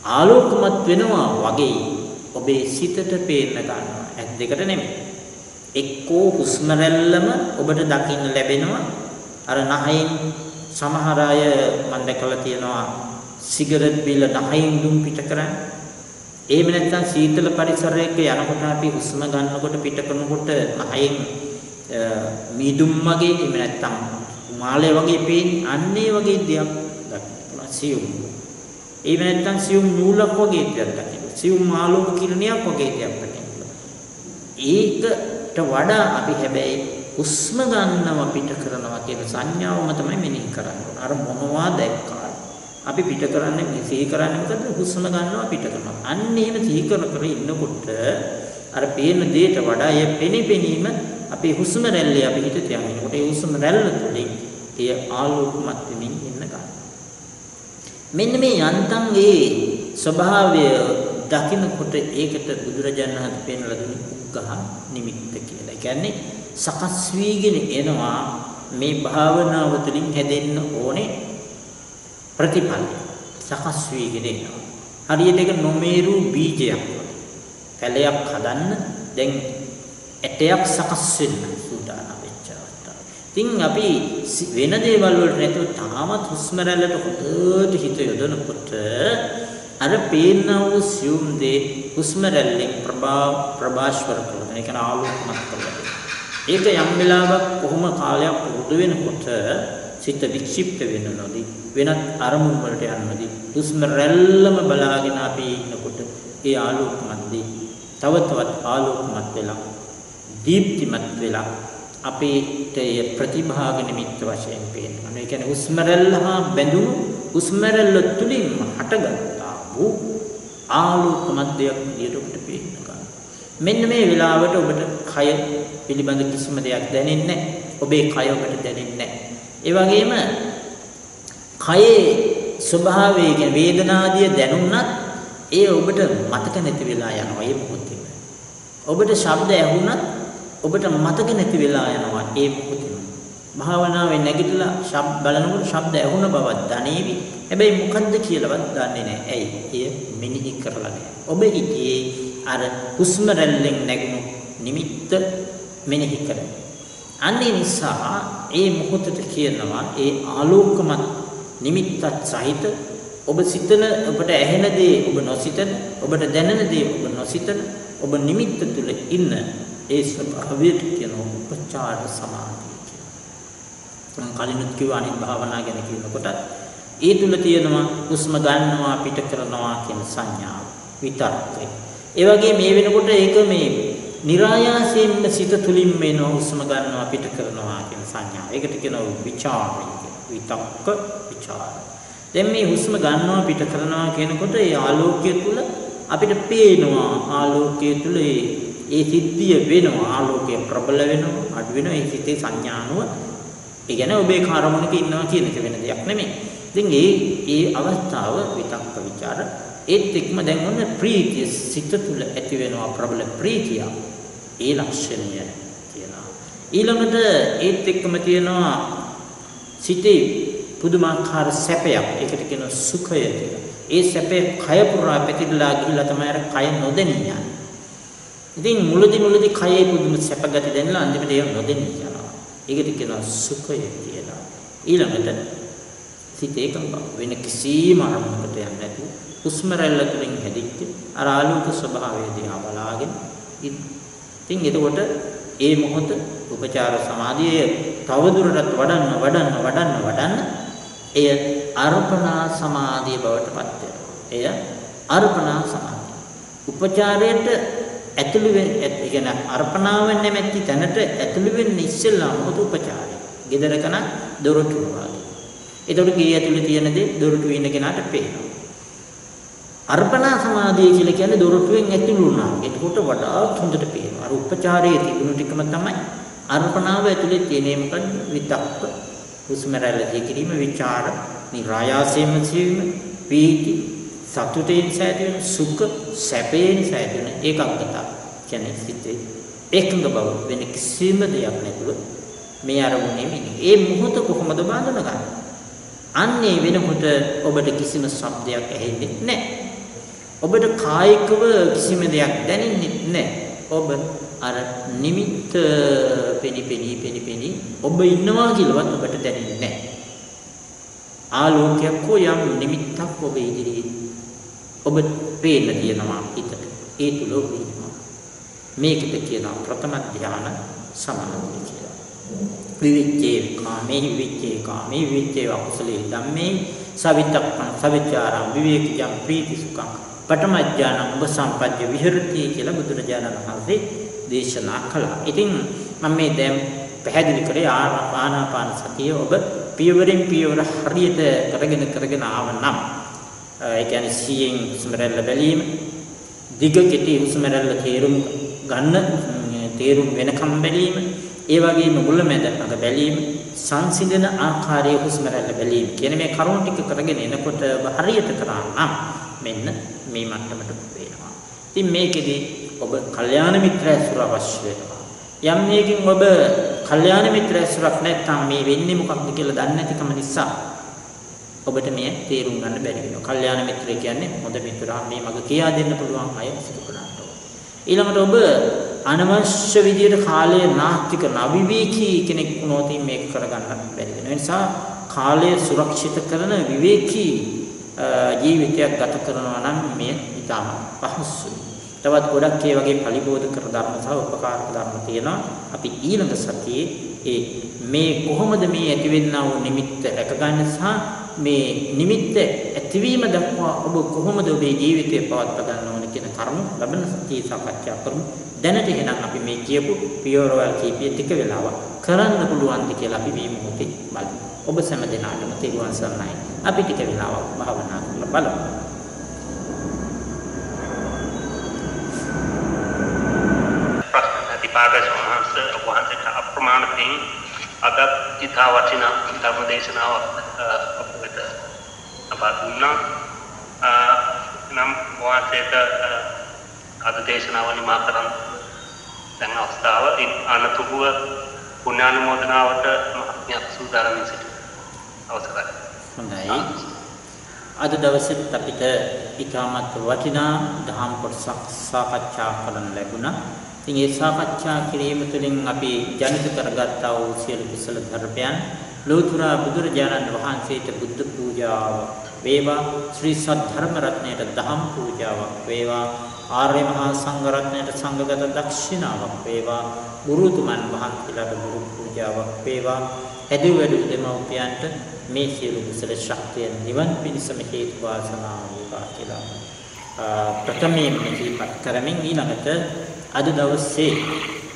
ආලෝකමත් වෙනවා වගේ ඔබේ සිතට පේන්න ගන්නවා. ඇස් දෙකට නෙමෙයි. එක්කෝ හුස්ම රැල්ලම ඔබට දකින්න ලැබෙනවා. අර නහයෙන් සමහර අය මම දැකලා තියෙනවා සිගරට් බිල නහයෙන් දුම් පිට කරන්නේ. එහෙම නැත්නම් සීතල පරිසරයක යනකොට අපි හුස්ම ගන්නකොට පිට කරනකොට නහයෙන් මීදුම් වගේ එහෙම නැත්නම් මාළය වගේ පේන්නේ. අන්නේ වගේ දෙයක් දකින්න සියුම්. එහෙම නැත්නම් සියුම් නූලක් වගේ දෙයක් දකින්න. සියුම් ආලෝක කිරණයක් වගේ දෙයක් දකින්න. ඒකට වඩා අපි හැබැයි හුස්ම ගන්නවා පිට කරනවා කියන සංඥාවම තමයි මෙනෙහි කරන්නේ. අර මොනවා දැක්කා. අපි පිට කරන්නේ මේ සිහි කරන්නේ මොකද? හුස්ම ගන්නවා පිට කරනවා. අන්න එහෙම සිහි කර ඉන්නකොට අර පේන දෙයට වඩා ඒ පෙනීම අපේ හුස්ම රැල්ලේ අපි හිත තියාගෙනකොට ඒ හුස්ම රැල්ල තුළින් ඒ ආලෝකමත් වෙමින් ඉන්න ගන්න. මෙන්න මේ යන්තම් ඒ ස්වභාවය දකින්නකොට ඒකට බුදුරජාණන් වහන්සේ පෙන්වලා දුන්නේ උග්ඝහ නිමිත්ත කියලා. ඒ කියන්නේ සකස් වීගෙන එනවා මේ භාවනාව තුළින් හැදෙන්න ඕනේ ප්‍රතිඵල. සකස් වීගෙන එනවා. හරියට ඒක නොමේරු බීජයක්. පැලයක් හදන්න දැන් ඇටයක් සකස් වෙන්න සූදානම් වෙච්ච අවස්ථාව. ඉතින් අපි වෙන දේවල් වලට නැතුව තාමත් හුස්ම රැල්ලට හොඳට හිත යොදනකොට අර පේනා වූ සියුම් දේ හුස්ම රැල්ලෙන් ප්‍රභාස්වර කරනවා. ඒ කියන්නේ ආලෝකමත් කරනවා. ඒක යම් වෙලාවක් කොහොම කාලයක් පුරුදු වෙනකොට සිත වික්ෂිප්ත වෙන්න නොදී වෙනත් අරමුණු වලට යන්න නොදී හුස්ම රැල්ලම බලාගෙන අපි ඉන්නකොට ඒ ආලෝකමත් දේ තව තවත් ආලෝකමත් වෙලා දීප්තිමත් වෙලා අපේට ප්‍රතිභාග නිමිත්ත වශයෙන් පේනවා. ඒ කියන්නේ හුස්ම රැල්ල හා බැඳුණු හුස්ම රැල්ල තුලින්ම හටගත්තා වූ ආලෝකමත් දෙයක් විදියට ඔබට පේන්න ගන්නවා. මෙන්න මේ වෙලාවට ඔබට කය පිළිබඳ කිසිම දෙයක් දැනෙන්නේ නැහැ. ඔබේ කය ඔබට දැනෙන්නේ නැහැ. ඒ වගේම කයේ ස්වභාවය කියන වේදනාදිය දැනුණත් ඒ ඔබට මතක නැති වෙලා යනවා ඒ මොහොතේ. ඔබට ශබ්ද ඇහුණත් ඔබට මතක නැති වෙලා යනවා ඒ මොහොතේ. භාවනාවේ නැගිටලා ශබ්ද බලනකොට ශබ්ද ඇහුණ බවක් දැනේවි. හැබැයි මොකද්ද කියලාවත් දන්නේ නැහැ. ඇයි? එය මෙනෙහි කරලා නැහැ. ඔබ හිතේ අර හුස්ම රැල්ලෙන් නැගුණු නිමිත්ත මෙනෙහි කරනවා. අන්නේ නිසා ඒ මොහොතට කියනවා ඒ ආලෝකමත් නිමිත්තත් සහිත ඔබ සිතන ඔබට ඇහෙන දේ ඔබ නොසිතන ඔබට දැනෙන දේ ඔබ නොසිතන ඔබ නිමිත්ත තුල ඉන්න ඒ ස්වභාවයට කියන උපචාර සමාධිය කියලා. මම කලිනුත් කිව්වා අනිත් භාවනා ගැන කියනකොට ඒ තුල තියෙනවා හුස්ම ගන්නවා පිට කරනවා කියන සංඥාව. විතර්කය. ඒ වගේ මේ වෙනකොට ඒක මේ નિરાයාසයෙන්ම සිත තුලින් මේන හුස්ම ගන්නවා පිට කරනවා කියන සංඥා. ඒකට කියනවා විචාරය. විතක්ක විචාර. දැන් මේ හුස්ම ගන්නවා පිට කරනවා කියනකොට ඒ ආලෝකය තුල අපිට පේනවා ආලෝකය තුල ඒ සිද්ධිය වෙනවා ආලෝකය ප්‍රබල වෙනවා අඩු වෙනවා ඒ සිතේ සංඥානුව ඒ කියන්නේ ඔබේ කාර්මණික ඉන්නවා කියන එක වෙන දෙයක් නෙමෙයි. ඉතින් ඒ අවස්ථාව විතක්ක ਵਿਚාර ඒත් එක්ම දැන් ඔන්න ප්‍රීතිය සිත තුළ ඇති වෙනවා ප්‍රබල ප්‍රීතිය. ඒ ලක්ෂණය තියෙනවා. ඊළඟට ඒත් එක්කම තියෙනවා සිතේ පුදුමාකාර සැපයක්. ඒකට කියනවා සුඛය කියලා. ඒ සැපේ කය පුරා පැතිරලා ගිහිල්ලා තමයි අර කය නොදෙනී යන්නේ. ඉතින් මුලදී කයේ පුදුම සැප ගති දැනලා අන්තිමට ඒක නොදෙනී යනවා. ඒකට කියනවා සුඛය කියලා. ඊළඟට සිත ඒකම වෙන කිසිම අරමුණකට යන්නේ නැතුව හුස්ම රැල්ල තුලින් හැදිච්ච අර ආලෝක ස්වභාවය දිහා බලාගෙන ඉතින් එතකොට ඒ මොහොත උපචාර සමාධියේ තවදුරටත් වඩන්න එය අර්පණා සමාධිය බවට පත් වෙනවා. එය අර්පණා සමාධිය. උපචාරයට ඇතුළු වෙන්නේ ඒ කියන්නේ අර්පණාව නැමැති තැනට ඇතුළු වෙන්නේ ඉස්සෙල්ලා මොහොත උපචාරය. ගෙදරකන දොරටු වගේ. ඒතකොට ගේ ඇතුලේ තියෙන දේ දොරටුවේ ඉන්න කෙනාට පේනවා. අර්පණා සමාධිය කියලා කියන්නේ දොරටුවෙන් ඇතුළු වුණා. ඒකට වඩා හොඳට පේනවා. අර උපචාරයේ තිබුණු ටිකම තමයි අර්පණාව ඇතුලේ තියෙන්නේ මොකද? විතක්ක, හුස්ම රැල්ල දිගිරීම, විචාර, නිරායාසයෙන්ම සීම, පීති, සතුටෙන් සැදෙන, සුඛ, සැපයෙන් සැදෙන ඒකාග්‍රතාව. කියන්නේ සිතේ ඒකඟ බව වෙන කිසිම දෙයක් නැතුව මේ අරමුණේ ඉන්නේ. ඒ මොහොත කොහොමද බඳුනගන්නේ? අන්නේ වෙනකොට ඔබට කිසිම ශබ්දයක් ඇහෙන්නේ නැහැ. ඔබට කායිකව කිසිම දෙයක් දැනෙන්නේ නැහැ. ඔබ අර නිමිත්ත පෙනි ඔබ ඉන්නවා කියලාවත් ඔබට දැනෙන්නේ නැහැ. ආලෝකයක් හෝ යම් නිමිත්තක් ඔබ ඉදිරියේ ඔබ පේන්න තියෙනවා හිතට. ඒ තුල ඔබ ඉන්නවා. මේකට කියනවා ප්‍රථම ධානය සමාධිය කියලා. විවිච්ඡේ කාමේ විවිච්ඡේ අකුසලේ ධම්මේ සවිතක්කං සවිචාරං විවේකජං ප්‍රීති සුඛං පඨම ඥාන ඔබ සම්පජ්ජ විහෙරති කියලා බුදුරජාණන් වහන්සේ දේශනා කළා. ඉතින් මම මේ දැන් පැහැදිලි කරේ ආනාපාන සතිය ඔබ පියවරින් පියවර හරියට කරගෙන ආව නම් ඒ කියන්නේ සියෙන් හුස්ම රැල්ල බැලීම දිග කෙටි හුස්ම රැල්ල තේරුම් වෙනකම් බැලීම ඒ වගේම මුලමැද අග බැලීම සංසිඳන ආකාරයේ හුස්ම රැල්ල බැලීම කියන මේ කරුණු ටික කරගෙන එනකොට හරියට කරා නම් මෙන්න මේ මට්ටමට වෙනවා. ඉතින් මේකෙදි ඔබ කල්යාණ මිත්‍ර ඇසුර අවශ්‍ය වෙනවා. යම් මේකින් ඔබ කල්යාණ මිත්‍ර ඇසුරක් නැත්නම් මේ වෙන්නේ මොකක්ද කියලා දන්නේ නැතිකම නිසා ඔබට මේ තේරුම් ගන්න බැරි වෙනවා. කල්යාණ මිත්‍රය කියන්නේ හොඳ මිතුරා මේ මග කියා දෙන්න පුළුවන් අය සිදුකරන්න ඕන. ඊළඟට ඔබ අනවශ්‍ය විදියට කාලය නාස්ති කරන අවිවේකී කෙනෙක් වුණොත් මේක කරගන්න බැරි වෙනවා. ඒ නිසා කාලය සුරක්ෂිත කරන විවේකී ජීවිතයක් ගත කරනවා නම් මේ ඊටම පහසුයි. තවත් ගොඩක් ඒ වගේ පරිබෝධ කර ධර්ම සහ උපකාරක ධර්ම තියෙනවා. අපි ඊළඟ සතියේ මේ කොහොමද මේ ඇතිවෙනා වූ නිමිත්ත රැකගන්න සහ මේ නිමිත්ත ඇතිවීම දක්වා ඔබ කොහොමද ඔබේ ජීවිතය පවත්වා ගන්න ඕන කියන කරුණු ලබන සතියේ සාකච්ඡා කරමු. දැනට එහෙනම් අපි මේ කියපු පියවරවල් කීපය ටික වෙලාවක් කරන්න පුළුවන්ද කියලා අපි මේ මොහොතේ බලමු. ඔබ සෑම දිනකටම තෙරුවන් සරණයි. අපි ටික වෙලාවක් භාවනා කරලා බලමු. පාරසෝමහස වහන්සේට අප්‍රමාණ පින් අදත් ඉතා වටිනා ධර්ම දේශනාවක් අපිට අපත් දුන්නා. නම් වහන්සේට අද දේශනාව නිමා කරන් දැන් අවස්ථාව අනතුරුව පුණ්‍යානුමෝදනාවට මහත්මියක් සූදානම් සිටින අවසරයි. හොඳයි. අද දවසේ අපිට ඉතාමත් වටිනා දහම් කොටසක් සාකච්ඡා කරන්න ලැබුණා. ඉතින් ඒ සාකච්ඡා කිරීම තුළින් අපි ජනිත කරගත්තා වූ සියලු කුසල ධර්මයන් ලෝතර බුදුරජාණන් වහන්සේට බුද්ධ පූජාව වේවා, ශ්‍රී සද්ධර්ම රත්නයට දහම් පූජාවක් වේවා, ආර්ය මහා සංඝ රත්නයට සංඝගත දක්ෂිනාවක් වේවා, ගුරුතුමන් වහන්සේලාට ගුරු පූජාවක් වේවා. හැදෙව් වැඩි දෙමව්පියන්ට මේ සියලු කුසල ශක්තිය නිවන් පිණිසම හේතු වාසනා වේවා කියලා ප්‍රථමයෙන් ඉදිරිපත් කරමින් ඊළඟට අද දවසේ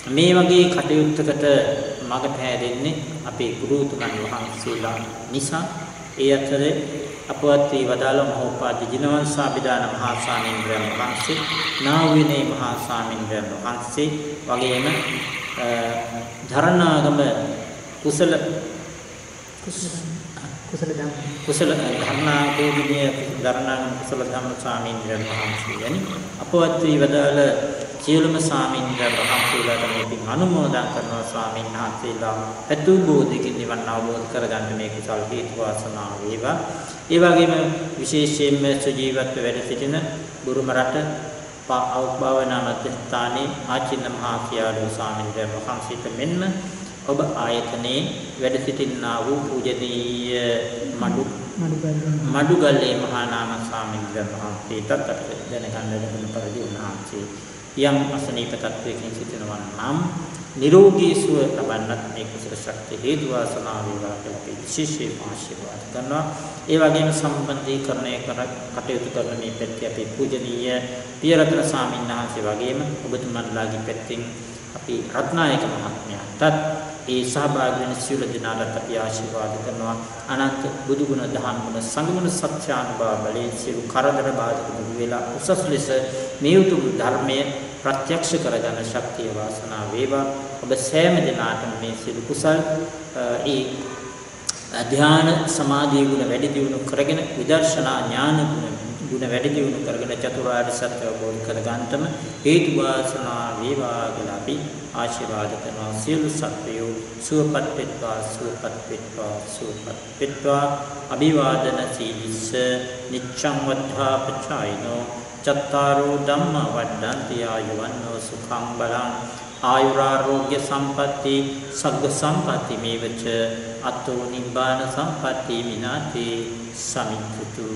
මේ වගේ කටයුත්තකට මඟ පෑදෙන්නේ අපේ ගුරුතුමන් වහන්සේලා නිසා. ඒ අතරේ අපවත් වී වදාළ මහෝපාද්‍ය ජිනවංශාභිදාන මහා ස්වාමීන්ද්‍රයන් වහන්සේ, නාවිනේ මහා ස්වාමීන්ද්‍රයන් වහන්සේ වගේම ධර්ණාගම කුසල ධර්ණාගෝධිනිය ධර්ණාගම කුසල ධම්ම ස්වාමීන්ද්‍රයන් වහන්සේ යනි අපවත් වී වදාළ සියලුම ස්වාමීන්ද්‍රයන් වහන්සේලාට මේ පින් අනුමෝදන් කරනවා. ස්වාමීන් වහන්සේලා අතු බෝධිකින් නිවන් අවබෝධ කරගන්න මේ කුසල් හේතු වාසනා වේවා. ඒ වගේම විශේෂයෙන්ම සජීවත්ව වැඩ සිටින බුරුම රට භාවනා මධ්‍යස්ථානයේ ආචින්න මහා කියාළු ස්වාමීන්ද්‍රයන් වහන්සේට මෙන්න ඔබ ආයතනයේ වැඩ සිටිනා වූ පූජනීය මඩුගල්ලේ මහා නාම ස්වාමීන්ද්‍රයන් වහන්සේටත් අපිට දැනගන්න ලැබෙන පරිදි උන්වහන්සේ යම් අසනීප තත්වයකින් සිටිනවා නම් නිරෝගී සුව ලබන්නත් මේ කුසල ශක්තිය හේතු වාසනා වේවා කියලා අපි විශේෂයෙන් ආශිර්වාද කරනවා. ඒ වගේම සම්බන්ධීකරණය කටයුතු කරන මේ පැත්තේ අපි පූජනීය පියරත්න ස්වාමීන් වහන්සේ වගේම ඔබතුමන්ලාගේ පැත්තෙන් අපි රත්නායක මහත්මයාටත් ඒ සහභාගී වෙන සියලු දෙනාට අපි ආශිර්වාද කරනවා. අනන්ත බුදු ගුණ දහම් ගුණ සංගුණ සත්‍යානුභව බලයෙන් සියලු කරදර බාධක දුරු වෙලා උසස් ලෙස මේ උතුම් ධර්මයේ ප්‍රත්‍යක්ෂ කරගන්න ශක්තිය වාසනා වේවා. ඔබ සෑම දිනාටම මේ සියලු කුසල් ඒ ධ්‍යාන සමාධි ගුණ වැඩි දියුණු කරගෙන විදර්ශනා ඥාන ගුණ වැඩි දියුණු කරගෙන චතුරාර්ය සත්‍ය අවබෝධ කරගන්නටම හේතු වාසනා වේවා කියලා අපි ආශිර්වාද කරනවා. සියලු සත්වයෝ සුවපත් වෙත්වා සුවපත් වෙත්වා සුවපත් වෙත්වා. අභිවාදන සීලිස්ස නිච්ඡං වද්ධා පචායිනෝ චත්තාරෝ ධම්ම වඩ්ඩන්ති ආයුවන්නෝ සුඛං බලං ආයුරාෝග්‍ය සම්පatti සග්ග සම්පatti මේවච අතෝ නිබ්බාන සම්පatti විනාති සමිච්ඡතු.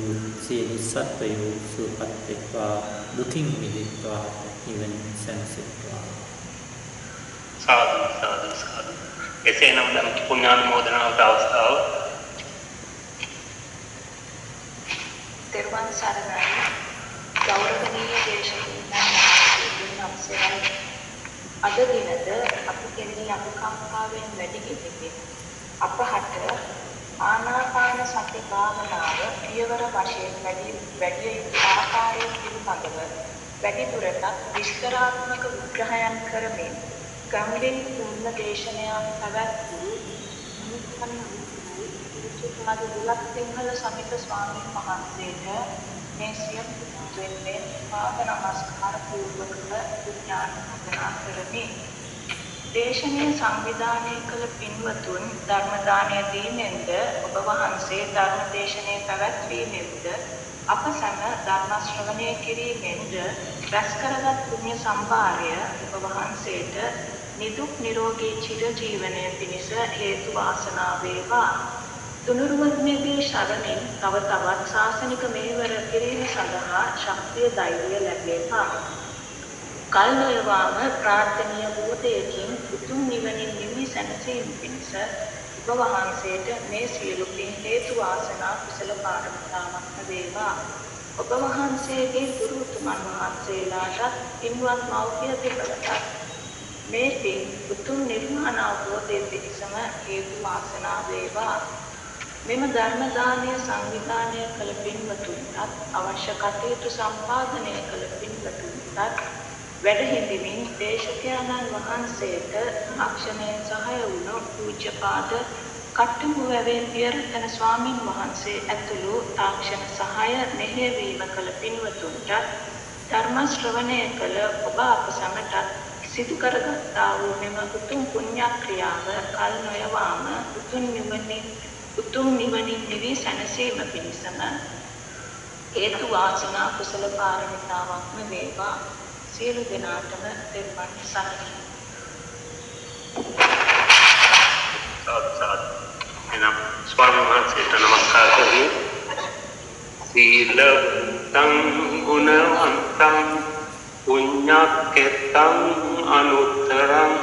සියලු සත්වයෝ සුවපත් වෙත්වා දුකින් මිදෙත්වා නිවන සැනසෙත්වා. සාදු සාදු සාදු. එසේනම් ධම්ම පුණ්‍යානුමෝදනාවට අවස්ථාව. තෙරුවන් සරණයි. ගෞරවනීය දේශකයන් අවසරයි. අද දිනද අපි කෙරෙහි අනුකම්පාවෙන් වැඩි කෙනෙක් අපහට ආනාපාන සති භාවනාව පියවර වශයෙන් වැඩි යුතු ආකාරය පිළිබඳව වැඩි දුරටත් විස්තරාත්මක විග්‍රහයන් කරමින් ගම්බින් තුන්න දේශනයක් පැවැත්වූ මුනිපන් දුලක් සිංහල සමිත ස්වාමීන් වහන්සේට මේ සියලු දෙන්නේ පාද නමස්කාර පූර්වකව විඥාන වන්දනා කරමි. දේශනීය සංවිධානය කළ පින්වතුන් ධර්ම දානය දීමෙන්ද ඔබ වහන්සේ ධර්ම දේශනයේ පැවැත්වීමෙන්ද අප සැම ධර්ම ශ්‍රවණය කිරීමෙන්ද රැස් කරගත් පුණ්‍ය සම්භාරය ඔබ වහන්සේට නිදුක් නිරෝගී චිර ජීවනය පිණිස හේතු වාසනා වේවා. තුනුරුවන්ගේ ශරණින් තව තවත් ශාසනික මෙහෙවර කිරීම සඳහා ශක්තිය ධෛර්යය ලැබේවා. කල් නොයවාම ප්‍රාර්ථනීය බෝධියකින් උතුම් නිවනින් නිවි සැනසීම පිණිස ඔබ වහන්සේට මේ සියලු පින් හේතු වාසනා කුසල පාරමිතාවක් වේවා. ඔබ වහන්සේගේ ගුරු උතුමන් වහන්සේලාට පින්වත් මෞර්ය දෙපළට මේ පින් උතුම් නිර්වාණ අවබෝධය පිණිසම හේතු වාසනා වේවා. මෙම ධර්ම දානය සංවිධානය කළ පින්වතුන්ටත් අවශ්‍ය කටයුතු සම්පාදනය කළ පින්වතුන්ටත් වැඩ හිඳිමින් දේශකයන්න් වහන්සේට අක්ෂණයෙන් සහාය වුණු පූජ්‍යපාද කට්ටුමුවැවේ පියරතන ස්වාමින් වහන්සේ ඇතුළු තාක්ෂණ සහාය මෙහෙයවීම කළ පින්වතුන්ට ධර්ම ශ්‍රවණය කළ ඔබ අප සැමට සිදු කරගත්තා වූ මෙම උතුම් පුණ්‍ය ක්‍රියාව කල් නොයවාම උතුම් නිවනින් නිවි සැනසීම පිණිසම හේතු වාසනා කුසල පාරමිතාවක්ම වේවා. සියලු දෙනාටම දෙවන් සරණයි. එනම් ස්වාමීන් වහන්සේට නමස්කාර කරමි. සීලවන්තං ගුණවන්තං පුඤ්ඤක්කෙත්තං අනුත්තරං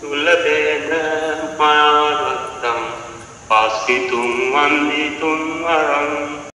තුලදේන මාරත්තං පාසිතුං වන්දිතුං වරං